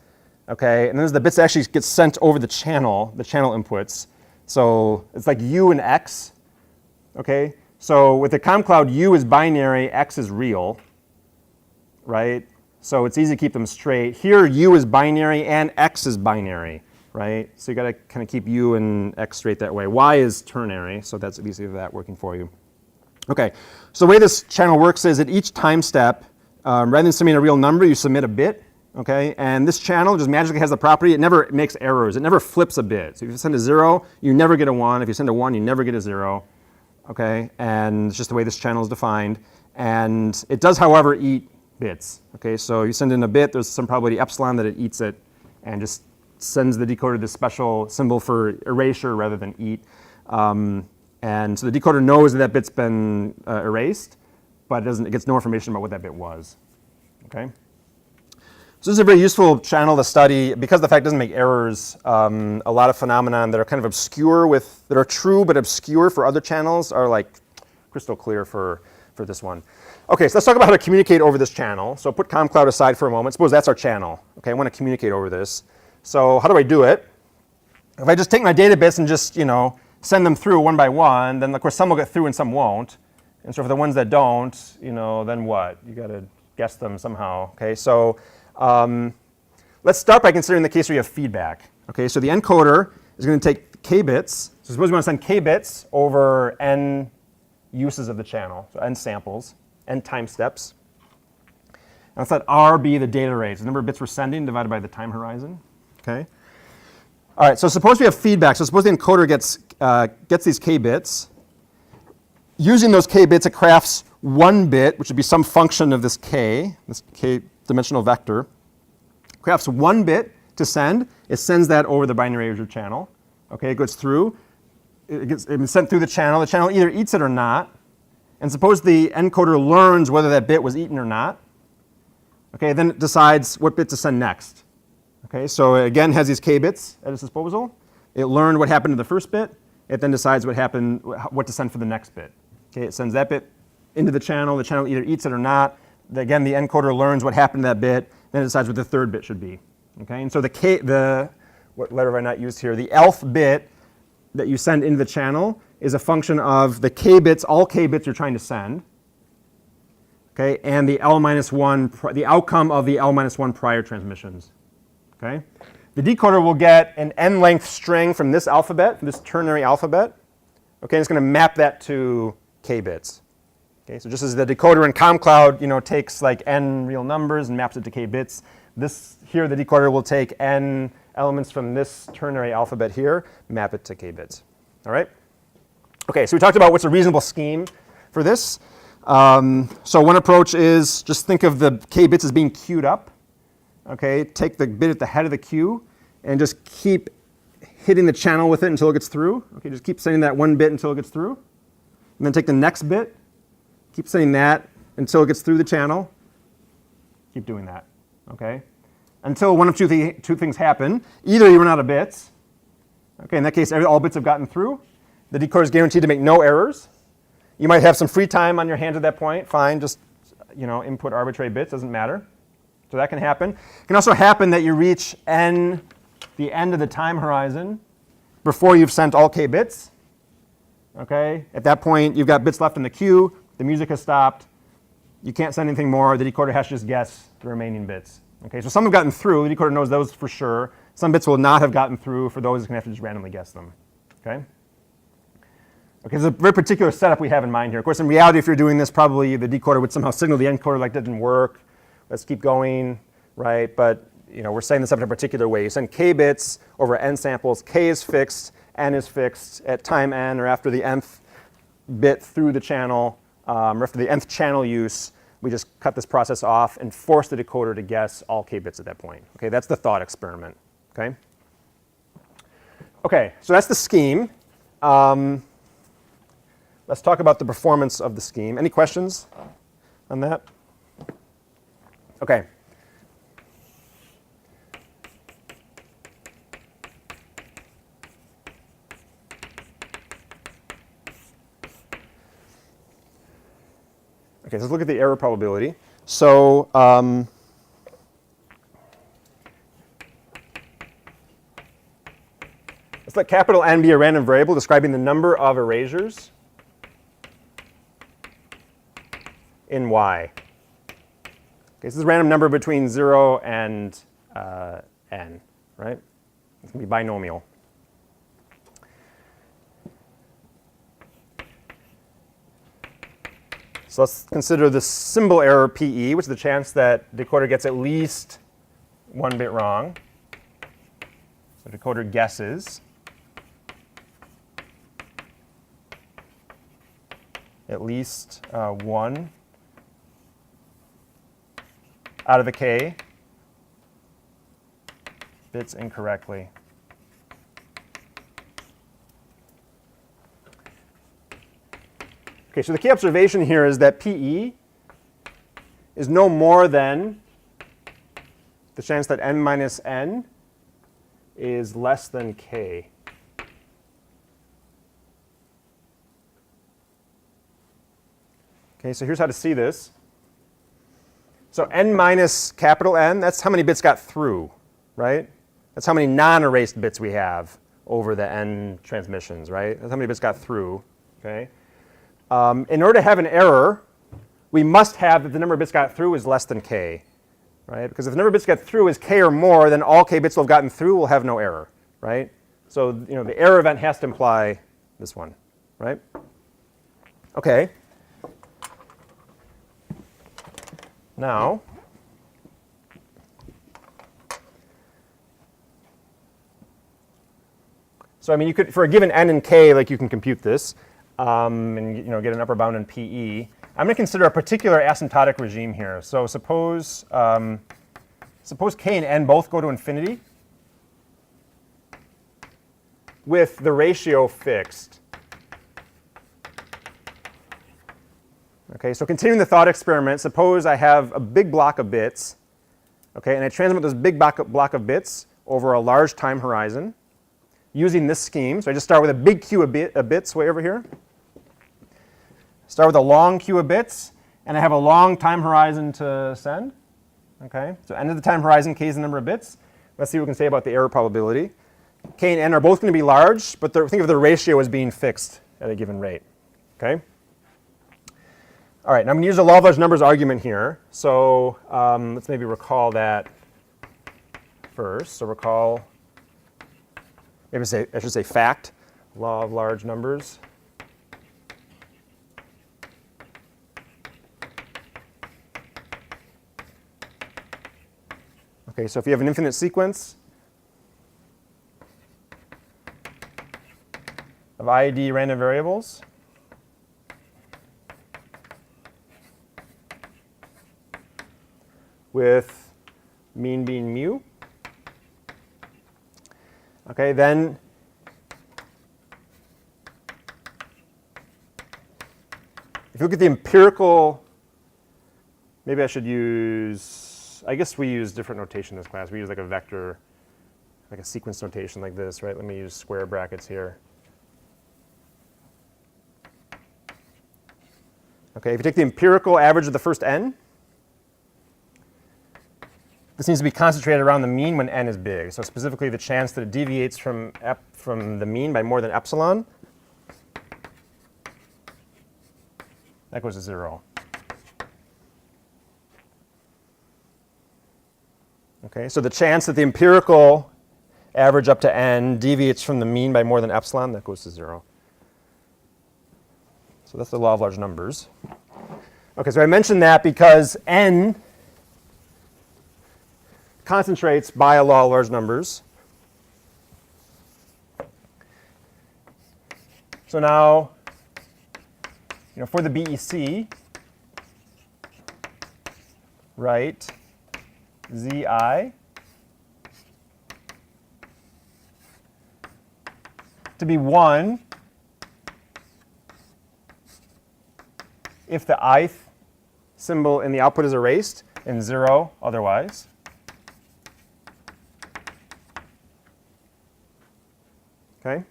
okay, and then there's the bits that actually get sent over the channel inputs. So it's U and X, okay. So with the ComCloud, U is binary, X is real, right? So it's easy to keep them straight. Here, U is binary and X is binary, right? So you got to kind of keep U and X straight that way. Y is ternary, so that's at least that working for you. Okay, so the way this channel works is at each time step, rather than submitting a real number, you submit a bit, okay? And this channel just magically has the property, it never makes errors. It never flips a bit. So if you send a 0, you never get a 1. If you send a 1, you never get a 0, okay? And it's just the way this channel is defined. And it does, however, eat bits, okay? So you send in a bit, there's some probability epsilon that it eats it and just sends the decoder this special symbol for erasure rather than eat. And so the decoder knows that bit's been erased, but it gets no information about what that bit was. Okay. So this is a very useful channel to study because the fact it doesn't make errors. A lot of phenomena that are kind of obscure that are true but obscure for other channels are like crystal clear for this one. Okay, so let's talk about how to communicate over this channel. So put ComCloud aside for a moment. Suppose that's our channel. Okay, I want to communicate over this. So how do I do it? If I just take my data bits and just, send them through one by one, then of course some will get through and some won't. And so for the ones that don't, then what? You got to guess them somehow. Okay, so let's start by considering the case where you have feedback. Okay, so the encoder is going to take k bits. So suppose we want to send k bits over n uses of the channel, so n samples, n time steps. And let's let r be the data rate, so the number of bits we're sending divided by the time horizon. Okay. All right, so suppose we have feedback. So suppose the encoder gets these k bits. Using those k bits, it crafts one bit, which would be some function of this k dimensional vector. Crafts one bit to send. It sends that over the binary erasure channel. Okay, it goes through. It's sent through the channel. The channel either eats it or not. And suppose the encoder learns whether that bit was eaten or not. Okay, then it decides what bit to send next. Okay, so it again has these k bits at its disposal. It learned what happened to the first bit. It then decides what to send for the next bit. Okay, it sends that bit into the channel. The channel either eats it or not. Again, the encoder learns what happened to that bit. Then it decides what the third bit should be. Okay, and so what letter have I not used here? The elf bit that you send into the channel is a function of the k bits, all k bits you're trying to send. Okay, and the the outcome of the L-1 prior transmissions. Okay, the decoder will get an n-length string from this alphabet, from this ternary alphabet. Okay, and it's going to map that to k bits. Okay, so just as the decoder in ComCloud, takes like n real numbers and maps it to k bits, here the decoder will take n elements from this ternary alphabet here, map it to k bits. All right. Okay, so we talked about what's a reasonable scheme for this. So one approach is just think of the k bits as being queued up. Okay, take the bit at the head of the queue and just keep hitting the channel with it until it gets through. Okay, just keep sending that one bit until it gets through. And then take the next bit, keep sending that until it gets through the channel. Keep doing that. Okay, until one of two things happen. Either you run out of bits. Okay, in that case, all bits have gotten through. The decoder is guaranteed to make no errors. You might have some free time on your hands at that point. Fine, just input arbitrary bits, doesn't matter. So that can happen. It can also happen that you reach the end of the time horizon before you've sent all k bits. Okay, at that point, you've got bits left in the queue. The music has stopped. You can't send anything more. The decoder has to just guess the remaining bits. Okay, so some have gotten through. The decoder knows those for sure. Some bits will not have gotten through. For those, it's going to have to just randomly guess them. Okay. Okay, there's a very particular setup we have in mind here. Of course, in reality, if you're doing this, probably the decoder would somehow signal the encoder like that didn't work. Let's keep going, right? But we're setting this up in a particular way. You send k bits over n samples. K is fixed. N is fixed at time n, or after the nth bit through the channel, or after the nth channel use. We just cut this process off and force the decoder to guess all k bits at that point. Okay, that's the thought experiment. Okay. Okay, so that's the scheme. Let's talk about the performance of the scheme. Any questions on that? Okay. Okay, so let's look at the error probability. So let's let capital N be a random variable describing the number of erasures in Y. Okay, so this is a random number between 0 and n, right? It's going to be binomial. So let's consider the symbol error PE, which is the chance that decoder gets at least one bit wrong. So decoder guesses at least one out of the k bits incorrectly. Okay, so the key observation here is that PE is no more than the chance that n minus n is less than k. Okay, so here's how to see this. So n minus capital N, that's how many bits got through, right? That's how many non-erased bits we have over the n transmissions, right? That's how many bits got through, okay? In order to have an error, we must have that the number of bits got through is less than k, right? Because if the number of bits got through is k or more, then all k bits will have gotten through will have no error, right? So the error event has to imply this one, right? Okay. Now, so I mean, you could, for a given n and k, like you can compute this, and get an upper bound in PE. I'm going to consider a particular asymptotic regime here. So suppose k and n both go to infinity with the ratio fixed. Okay, so continuing the thought experiment, suppose I have a big block of bits, okay, and I transmit this big block of bits over a large time horizon using this scheme. So I just start with a big queue of bits way over here. Start with a long queue of bits, and I have a long time horizon to send. Okay, so end of the time horizon, k is the number of bits. Let's see what we can say about the error probability. K and n are both going to be large, but think of the ratio as being fixed at a given rate. Okay. All right, now I'm going to use the law of large numbers argument here. So let's maybe recall that first. So recall, maybe I should say fact, law of large numbers. Okay, so if you have an infinite sequence of IED random variables, with mean being mu. Okay, then if you look at the empirical, maybe I should use, I guess we use different notation in this class. We use like a vector, like a sequence notation like this, right? Let me use square brackets here. Okay, if you take the empirical average of the first n, this needs to be concentrated around the mean when n is big. So specifically the chance that it deviates from the mean by more than epsilon, that goes to 0. Okay, so the chance that the empirical average up to n deviates from the mean by more than epsilon, that goes to 0. So that's the law of large numbers. Okay, so I mentioned that because n concentrates by a law of large numbers. So now, for the BEC, write Zi to be 1 if the ith symbol in the output is erased and 0 otherwise. Okay.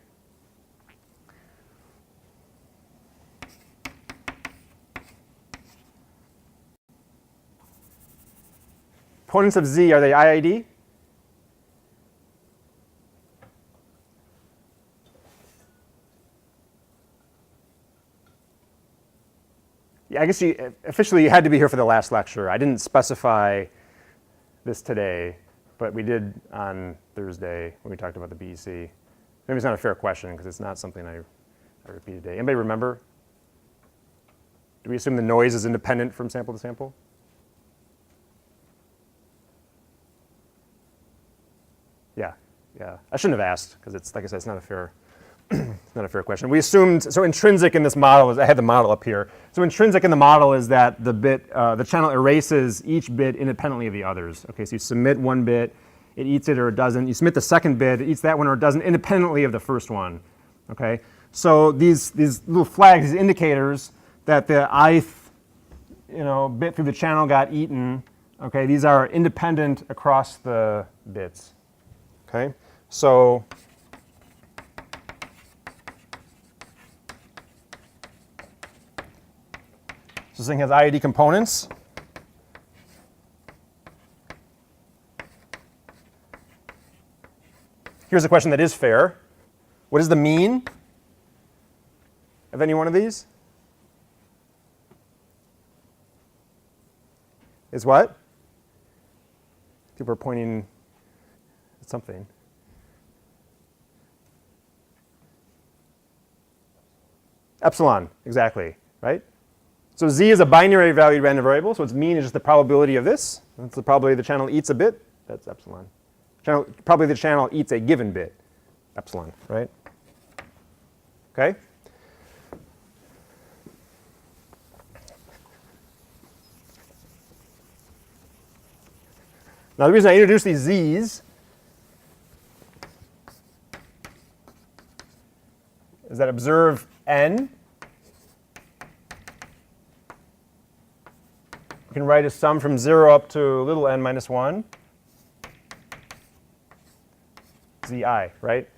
Components of Z, are they IID? Yeah, I guess officially you had to be here for the last lecture. I didn't specify this today, but we did on Thursday when we talked about the BEC. Maybe it's not a fair question because it's not something I repeated today. Anybody remember? Do we assume the noise is independent from sample to sample? Yeah. I shouldn't have asked because it's, like I said, it's not a fair, not a fair question. We assumed, so intrinsic in this model is, I had the model up here. So intrinsic in the model is that the channel erases each bit independently of the others. Okay, so you submit one bit, it eats it or it doesn't. You submit the second bit, it eats that one or it doesn't, independently of the first one. Okay, so these little flags, these indicators that the ith bit through the channel got eaten Okay, these are independent across the bits. Okay, so this thing has IID components. Here's a question that is fair. What is the mean of any one of these? Is what? People are pointing at something. Epsilon, exactly, right? So z is a binary valued random variable, so its mean is just the probability of this. That's the probability the channel eats a bit. That's epsilon. Probably the channel eats a given bit, epsilon, right? Okay? Now the reason I introduced these z's is that observe n. We can write a sum from 0 up to little n minus 1. Zi, right?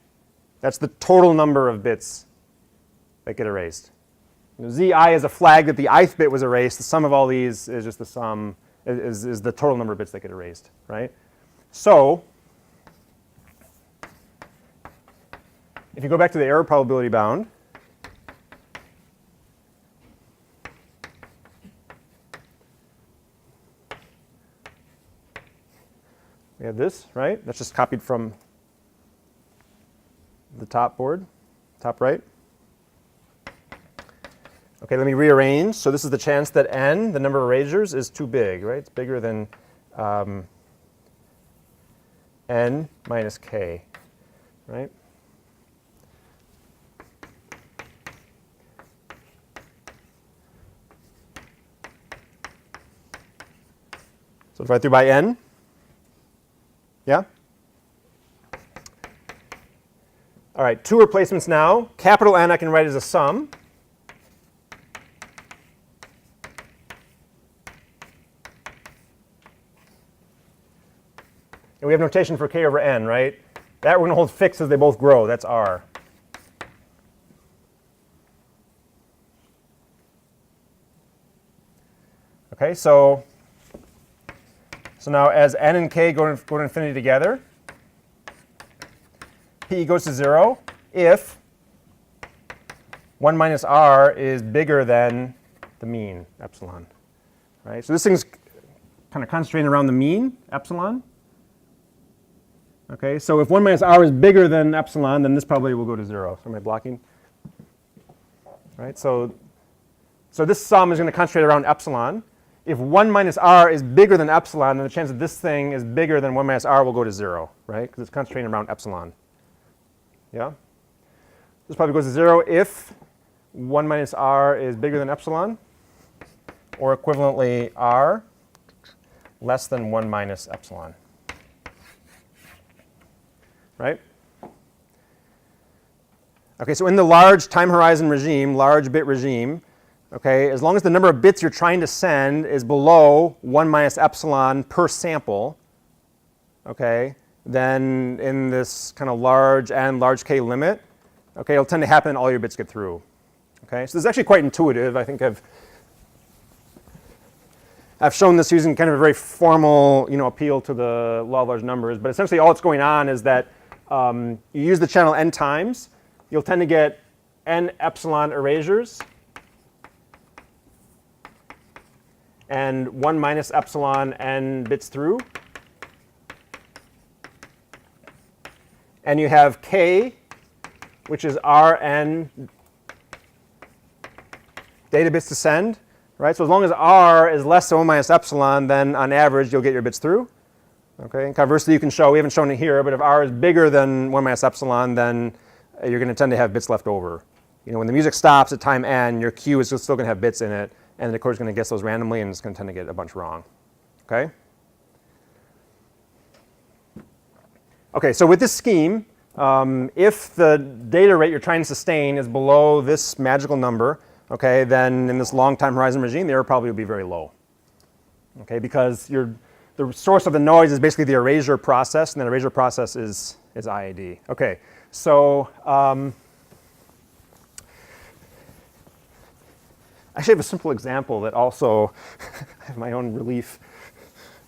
That's the total number of bits that get erased. Zi is a flag that the ith bit was erased. The sum of all these is just the sum, is the total number of bits that get erased, right? So if you go back to the error probability bound, we have this, right? That's just copied from the top board, top right. Okay, let me rearrange. So this is the chance that n, the number of erasures, is too big, right? It's bigger than n minus k, right? So divide through by n. Yeah? All right, two replacements now. Capital N I can write as a sum. And we have notation for k over n, right? That we're going to hold fixed as they both grow. That's r. Okay, so now as n and k go to infinity together, p goes to 0 if 1 minus r is bigger than the mean, epsilon. Right? So this thing's kind of concentrating around the mean, epsilon. Okay, so if 1 minus r is bigger than epsilon, then this probably will go to 0. So am I blocking? Right, so this sum is going to concentrate around epsilon. If 1 minus r is bigger than epsilon, then the chance that this thing is bigger than 1 minus r will go to 0, right? Because it's concentrating around epsilon. Yeah? This probably goes to 0 if 1 minus r is bigger than epsilon, or equivalently r less than 1 minus epsilon. Right? Okay, so in the large time horizon regime, large bit regime, okay, as long as the number of bits you're trying to send is below 1 minus epsilon per sample, okay, then in this kind of large n, large k limit, okay, it'll tend to happen all your bits get through. Okay, so this is actually quite intuitive. I think I've shown this using kind of a very formal, appeal to the law of large numbers. But essentially, all that's going on is that you use the channel n times. You'll tend to get n epsilon erasures and 1 minus epsilon n bits through. And you have k, which is rn data bits to send. Right? So as long as r is less than 1 minus epsilon, then on average, you'll get your bits through. Okay? And conversely, you can show, we haven't shown it here, but if r is bigger than 1 minus epsilon, then you're going to tend to have bits left over. When the music stops at time n, your queue is still going to have bits in it, and the recorder's going to guess those randomly, and it's going to tend to get a bunch wrong. Okay? Okay, so with this scheme, if the data rate you're trying to sustain is below this magical number, okay, then in this long time horizon regime, the error probably will be very low. Okay, because the source of the noise is basically the erasure process, and the erasure process is IAD. Okay, so I actually have a simple example that also I have my own relief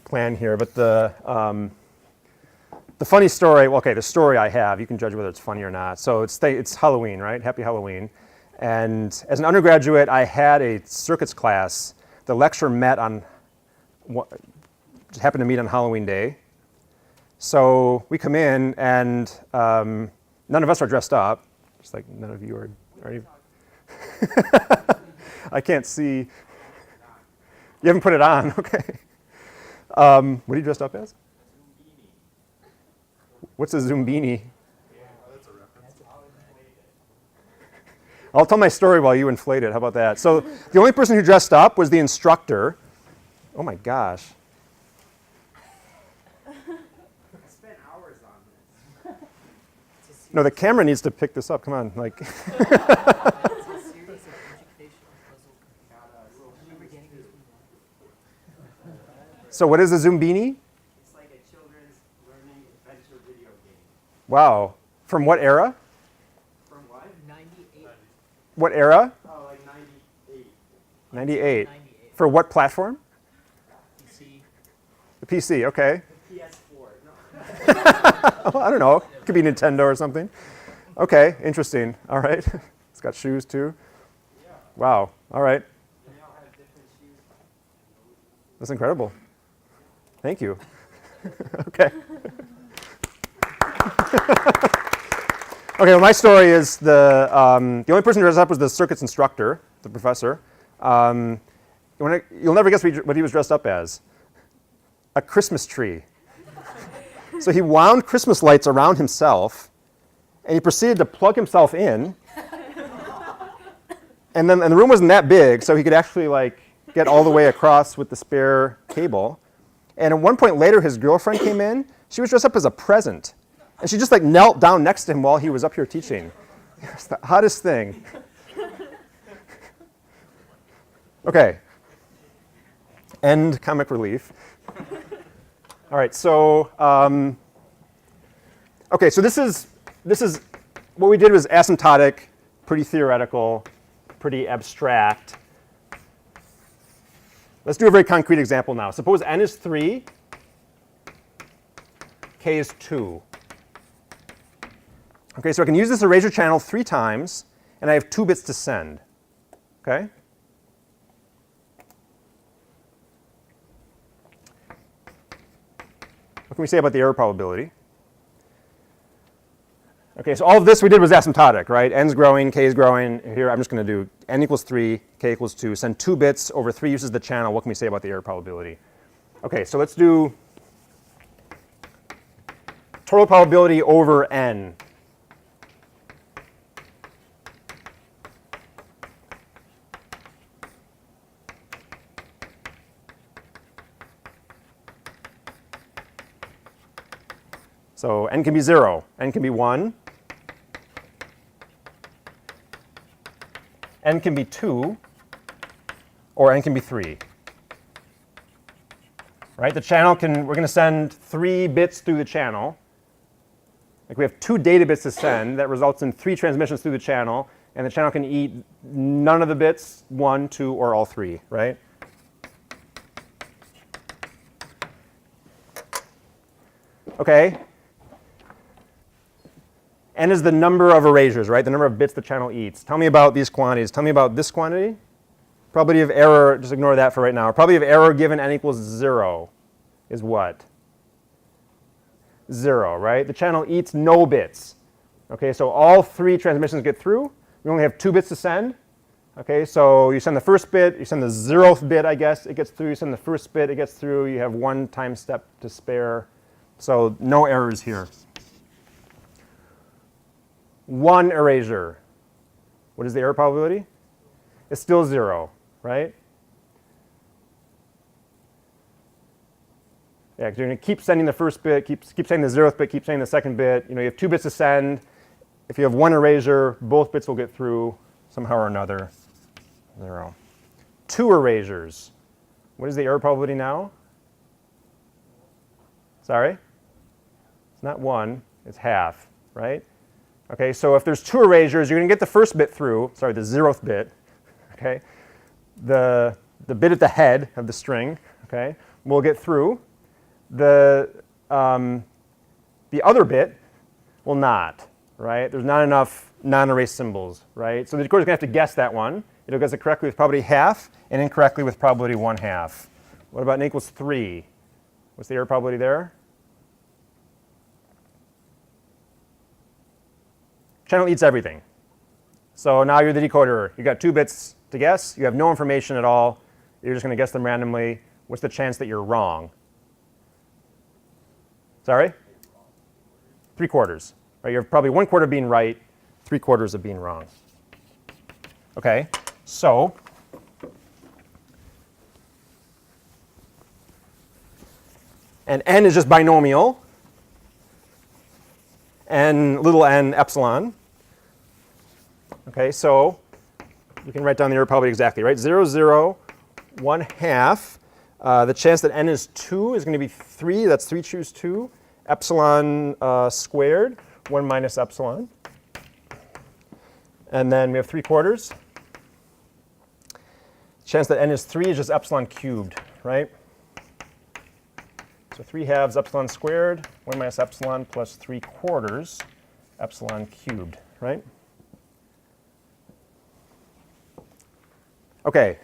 plan here, but the funny story, well, okay, the story I have, you can judge whether it's funny or not. So it's Halloween, right? Happy Halloween. And as an undergraduate, I had a circuits class. The lecturer just happened to meet on Halloween day. So we come in, and none of us are dressed up. Just like none of you are you? I can't see. You haven't put it on, okay. What are you dressed up as? What's a Zumbini? I'll tell my story while you inflate it. How about that? So the only person who dressed up was the instructor. Oh my gosh. I spent hours on this. No, the camera needs to pick this up. Come on, like. So what is a Zumbini? It's like a children's learning adventure video game. Wow. From what era? From what? 98. What era? Oh, like 98. 98. For what platform? PC. The PC, okay. The PS4. No. Oh, I don't know. It could be Nintendo or something. Okay, interesting. All right. It's got shoes too. Yeah. Wow. All right. And they all have different shoes. That's incredible. Thank you. Okay. Okay, well, my story is the only person who dressed up was the circuits instructor, the professor. You'll never guess what he was dressed up as. A Christmas tree. So he wound Christmas lights around himself, and he proceeded to plug himself in. And the room wasn't that big, so he could actually get all the way across with the spare cable. And at one point later, his girlfriend came in. She was dressed up as a present. And she just knelt down next to him while he was up here teaching. It's the hottest thing. Okay. End comic relief. All right, so okay, so this is what we did was asymptotic, pretty theoretical, pretty abstract. Let's do a very concrete example now. Suppose n is 3, k is 2. Okay, so I can use this erasure channel 3 times, and I have 2 bits to send. Okay? What can we say about the error probability? Okay, so all of this we did was asymptotic, right? N's growing, k is growing. Here I'm just going to do n equals 3, k equals 2. Send 2 bits over 3 uses of the channel. What can we say about the error probability? Okay, so let's do total probability over n. So n can be 0, n can be 1, n can be 2, or n can be 3. Right? The channel we're going to send 3 bits through the channel. Like we have 2 data bits to send. That results in 3 transmissions through the channel. And the channel can eat none of the bits, 1, 2, or all 3, right? Okay. N is the number of erasures, right? The number of bits the channel eats. Tell me about these quantities. Tell me about this quantity. Probability of error, just ignore that for right now. Probability of error given n equals 0 is what? 0, right? The channel eats no bits. Okay, so all 3 transmissions get through. We only have 2 bits to send. Okay, so you send the first bit, you send the 0th bit, I guess, it gets through. You send the first bit, it gets through. You have 1 time step to spare. So no errors here. 1 erasure. What is the error probability? It's still 0, right? Yeah, because you're going to keep sending the first bit, keep sending the 0th bit, keep sending the second bit. You have 2 bits to send. If you have 1 erasure, both bits will get through somehow or another. 0. 2 erasures. What is the error probability now? Sorry? It's not 1, it's half, right? Okay, so if there's 2 erasures, you're going to get the first bit through, sorry, the 0th bit, okay? The bit at the head of the string, okay, will get through. The other bit will not, right? There's not enough non-erased symbols, right? So the decoder's going to have to guess that one. It'll guess it correctly with probability half and incorrectly with probability 1/2. What about n equals 3? What's the error probability there? Channel eats everything. So now you're the decoder. You've got 2 bits to guess. You have no information at all. You're just going to guess them randomly. What's the chance that you're wrong? Sorry? 3/4. Right? You have probably 1/4 being right, 3/4 of being wrong. Okay, so and n is just binomial, n little n epsilon. Okay, so you can write down the error probability exactly, right? 0, 0, 1/2. The chance that n is 2 is going to be 3. That's 3 choose 2. Epsilon squared, 1 minus epsilon. And then we have 3/4. Chance that n is 3 is just epsilon cubed, right? So 3/2 epsilon squared, 1 minus epsilon plus 3/4 epsilon cubed, right? Okay.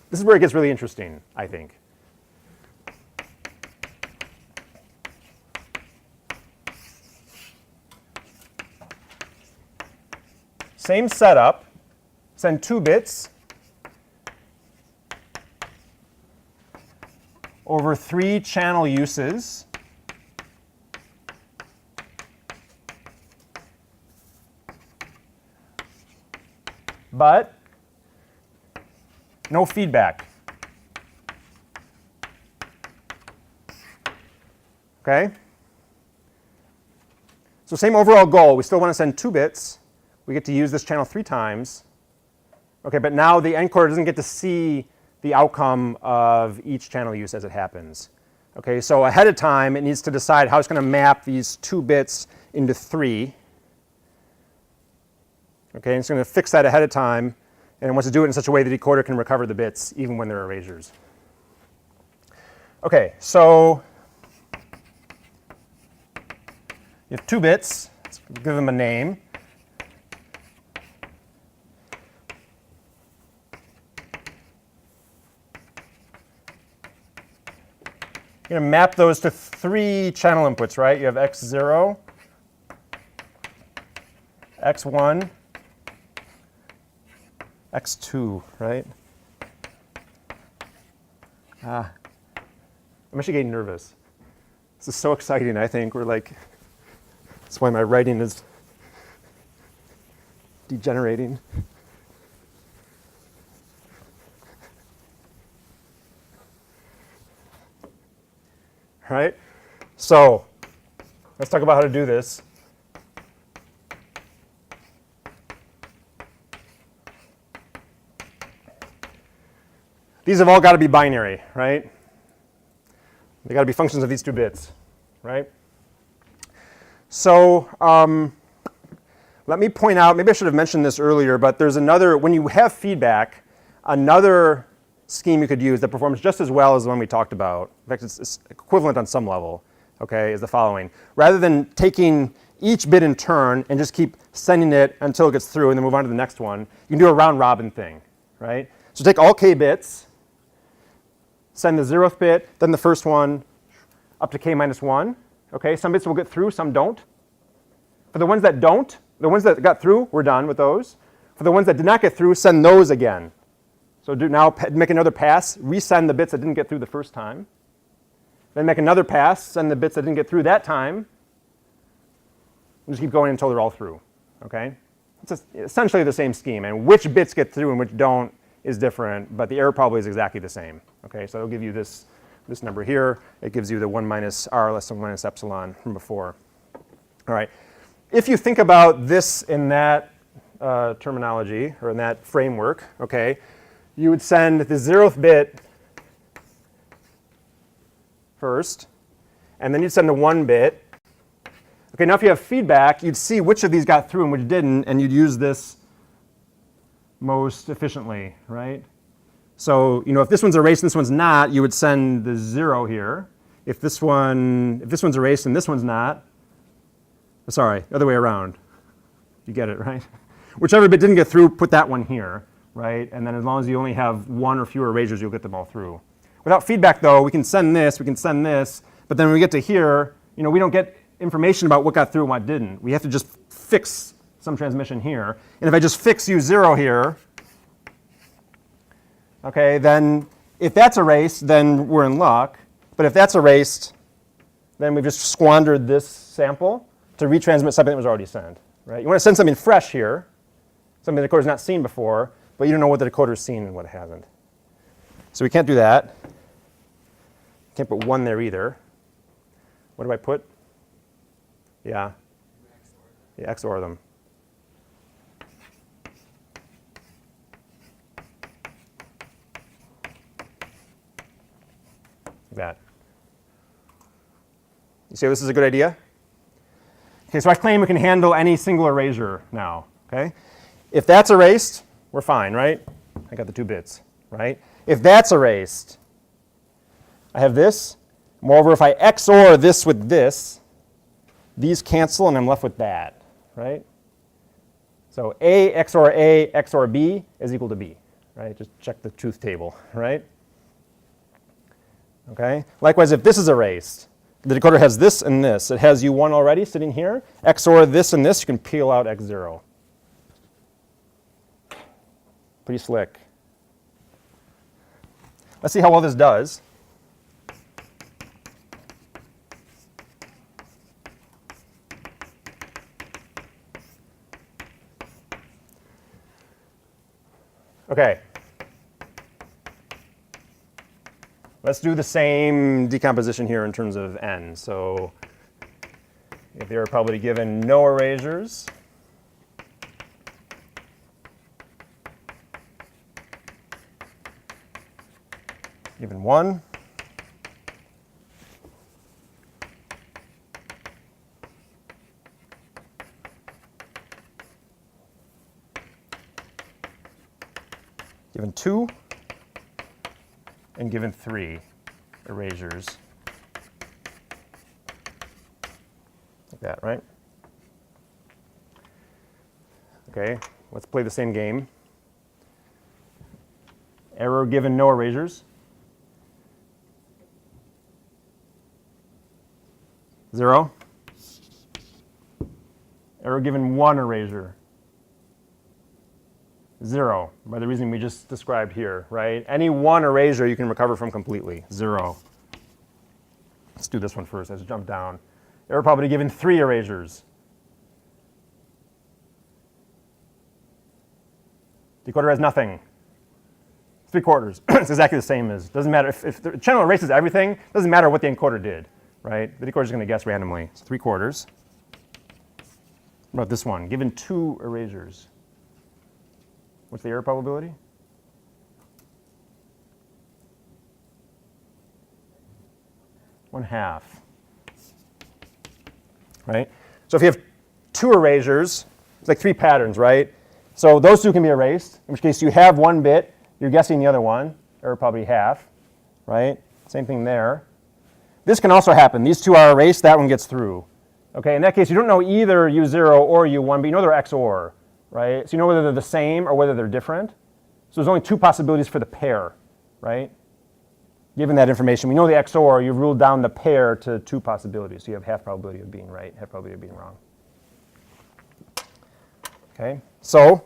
This is where it gets really interesting, I think. Same setup, send 2 bits over 3 channel uses. But no feedback. Okay? So same overall goal. We still want to send 2 bits. We get to use this channel 3 times. Okay, but now the encoder doesn't get to see the outcome of each channel use as it happens. Okay, so ahead of time, it needs to decide how it's going to map these 2 bits into 3. Okay, and it's going to fix that ahead of time, and it wants to do it in such a way that the decoder can recover the bits even when they're erasures. Okay, so you have 2 bits. Let's give them a name. You're going to map those to 3 channel inputs, right? You have x0, x1, x2, right? I'm actually getting nervous. This is so exciting, I think. We're like, that's why my writing is degenerating. All right? So let's talk about how to do this. These have all got to be binary, right? They got to be functions of these 2 bits, right? So let me point out, maybe I should have mentioned this earlier, but there's another, when you have feedback, another scheme you could use that performs just as well as the one we talked about. In fact, it's equivalent on some level, okay, is the following. Rather than taking each bit in turn and just keep sending it until it gets through and then move on to the next one, you can do a round robin thing, right? So take all k bits, send the 0th bit, then the first one up to k minus 1. Okay, some bits will get through, some don't. For the ones that don't, the ones that got through, we're done with those. For the ones that did not get through, send those again. So now make another pass, resend the bits that didn't get through the first time. Then make another pass, send the bits that didn't get through that time. And just keep going until they're all through. Okay? It's essentially the same scheme. And which bits get through and which don't is different, but the error probably is exactly the same. Okay, so it'll give you this number here. It gives you the 1 minus r less than 1 minus epsilon from before. All right. If you think about this in that terminology, or in that framework, okay, you would send the 0th bit first, and then you'd send the 1 bit. Okay, now if you have feedback, you'd see which of these got through and which didn't, and you'd use this most efficiently, right? So, if this one's erased and this one's not, you would send the 0 here. If this one's erased and this one's not, sorry, the other way around. You get it, right? Whichever bit didn't get through, put that one here, right? And then as long as you only have 1 or fewer erasures, you'll get them all through. Without feedback, though, we can send this, but then when we get to here, we don't get information about what got through and what didn't. We have to just fix some transmission here. And if I just fix U0 here, okay, then if that's erased, then we're in luck. But if that's erased, then we've just squandered this sample to retransmit something that was already sent, right? You want to send something fresh here, something the decoder's not seen before, but you don't know what the decoder's seen and what it hasn't. So we can't do that. Can't put 1 there either. What do I put? Yeah. Yeah, XOR them. Like that. You say this is a good idea? Okay, so I claim we can handle any single erasure now, okay? If that's erased, we're fine, right? I got the 2 bits, right? If that's erased, I have this. Moreover, if I XOR this with this, these cancel and I'm left with that, right? So A XOR B is equal to B, right? Just check the truth table, right? Okay. Likewise, if this is erased, the decoder has this and this. It has U1 already sitting here. XOR this and this, you can peel out X0. Pretty slick. Let's see how well this does. Okay. Let's do the same decomposition here in terms of n. So if they are probably given no erasures, given 1, given 2, and given 3 erasures. Like that, right? Okay, let's play the same game. Error given no erasures. 0. Error given 1 erasure. 0, by the reason we just described here, right? Any 1 erasure you can recover from completely. 0. Let's do this one first. Let's jump down. Error probability given 3 erasures. Decoder has nothing. 3/4. It's exactly the same as, doesn't matter. If the channel erases everything, doesn't matter what the encoder did, right? The decoder is going to guess randomly. It's 3/4. What about this one? Given 2 erasures. What's the error probability? One half. Right? So if you have 2 erasures, it's like 3 patterns, right? So those 2 can be erased, in which case you have 1 bit, you're guessing the other one, error probability half, right? Same thing there. This can also happen. These 2 are erased, that one gets through. Okay, in that case, you don't know either U0 or U1, but you know they're XOR. Right? So you know whether they're the same or whether they're different. So there's only 2 possibilities for the pair, right? Given that information, we know the XOR, you've ruled down the pair to 2 possibilities. So you have half probability of being right, half probability of being wrong. Okay, so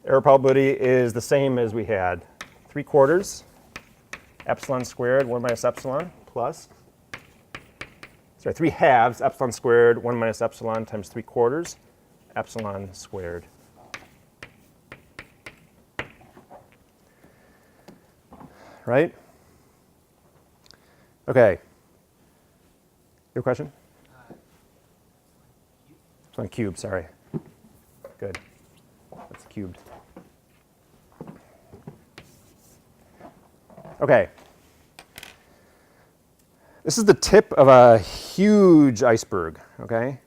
error probability is the same as we had. 3/4 epsilon squared, 1 minus epsilon, plus 3/2 epsilon squared, 1 minus epsilon times 3/4 epsilon squared. Right? Okay. Your question? cube. It's on cube, sorry. Good. That's cubed. Okay. This is the tip of a huge iceberg, okay?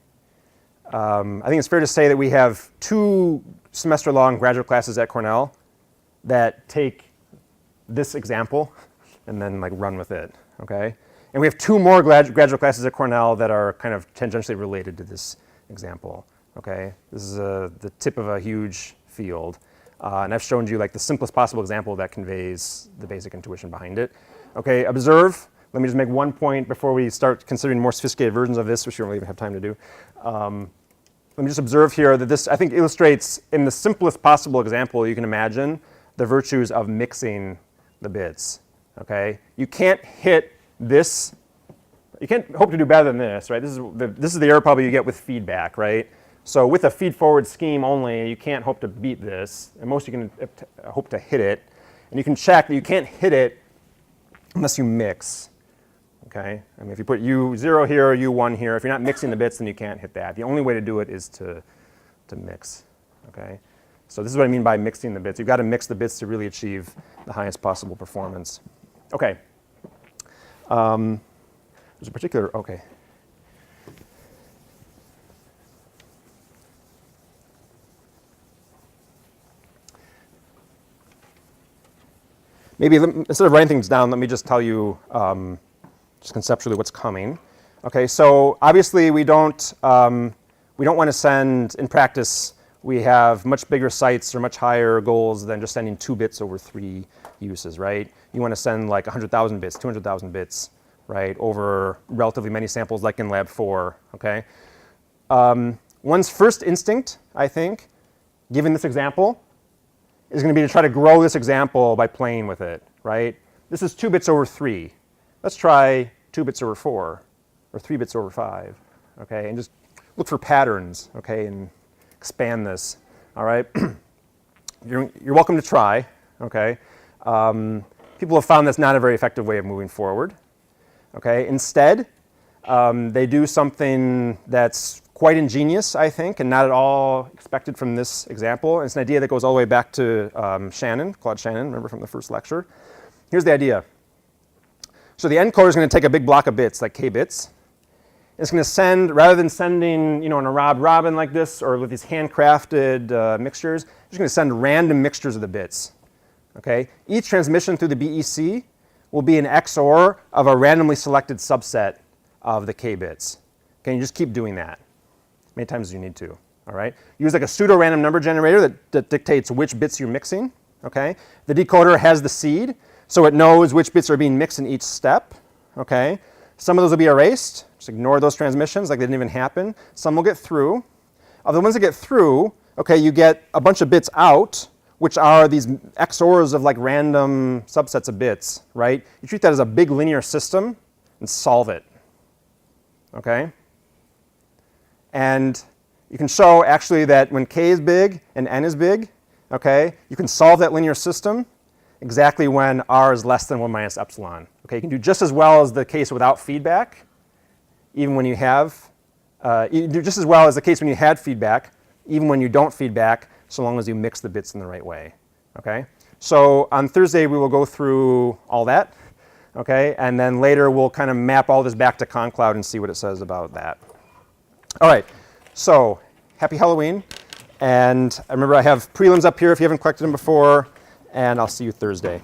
I think it's fair to say that we have 2 semester-long graduate classes at Cornell that take this example and then like run with it, okay? And we have 2 more graduate classes at Cornell that are kind of tangentially related to this example, okay? This is the tip of a huge field. And I've shown you like the simplest possible example that conveys the basic intuition behind it. Okay, observe. Let me just make one point before we start considering more sophisticated versions of this, which we don't even have time to do. Let me just observe here that this, I think, illustrates in the simplest possible example you can imagine the virtues of mixing the bits, okay? You can't hit this. You can't hope to do better than this, right? This is the error problem you get with feedback, right? So with a feed-forward scheme only, you can't hope to beat this. At most, you can hope to hit it. And you can check that you can't hit it unless you mix, okay? I mean, if you put U0 here or U1 here, if you're not mixing the bits, then you can't hit that. The only way to do it is to mix, okay? So this is what I mean by mixing the bits. You've got to mix the bits to really achieve the highest possible performance. Okay. There's a particular, okay. Maybe instead of writing things down, let me just tell you just conceptually what's coming. Okay, so obviously we don't want to send, in practice, we have much bigger sites or much higher goals than just sending 2 bits over 3 uses, right? You want to send like 100,000 bits, 200,000 bits, right, over relatively many samples like in Lab 4, okay? One's first instinct, I think, given this example, is going to be to try to grow this example by playing with it, right? This is 2 bits over 3. Let's try 2 bits over 4, or 3 bits over 5, okay? And just look for patterns, okay, and expand this, all right? You're welcome to try, okay? People have found that's not a very effective way of moving forward, okay? Instead, they do something that's quite ingenious, I think, and not at all expected from this example. And it's an idea that goes all the way back to Claude Shannon, remember from the first lecture. Here's the idea. So the encoder is going to take a big block of bits, like k bits. It's going to send, rather than sending, in a robin like this, or with these handcrafted mixtures, it's going to send random mixtures of the bits. Okay? Each transmission through the BEC will be an XOR of a randomly selected subset of the k bits. Okay, you just keep doing that many times as you need to. All right? Use like a pseudo-random number generator that dictates which bits you're mixing. Okay? The decoder has the seed, so it knows which bits are being mixed in each step. Okay? Some of those will be erased. Just ignore those transmissions like they didn't even happen. Some will get through. Of the ones that get through, okay, you get a bunch of bits out, which are these XORs of like random subsets of bits, right? You treat that as a big linear system and solve it. Okay? And you can show actually that when k is big and n is big, okay, you can solve that linear system exactly when r is less than 1 minus epsilon. Okay, you can do just as well as the case without feedback, even when you have, you do just as well as the case when you had feedback, even when you don't feedback, so long as you mix the bits in the right way. Okay? So on Thursday, we will go through all that. Okay? And then later, we'll kind of map all this back to ConCloud and see what it says about that. All right. So happy Halloween. And remember, I have prelims up here if you haven't collected them before. And I'll see you Thursday.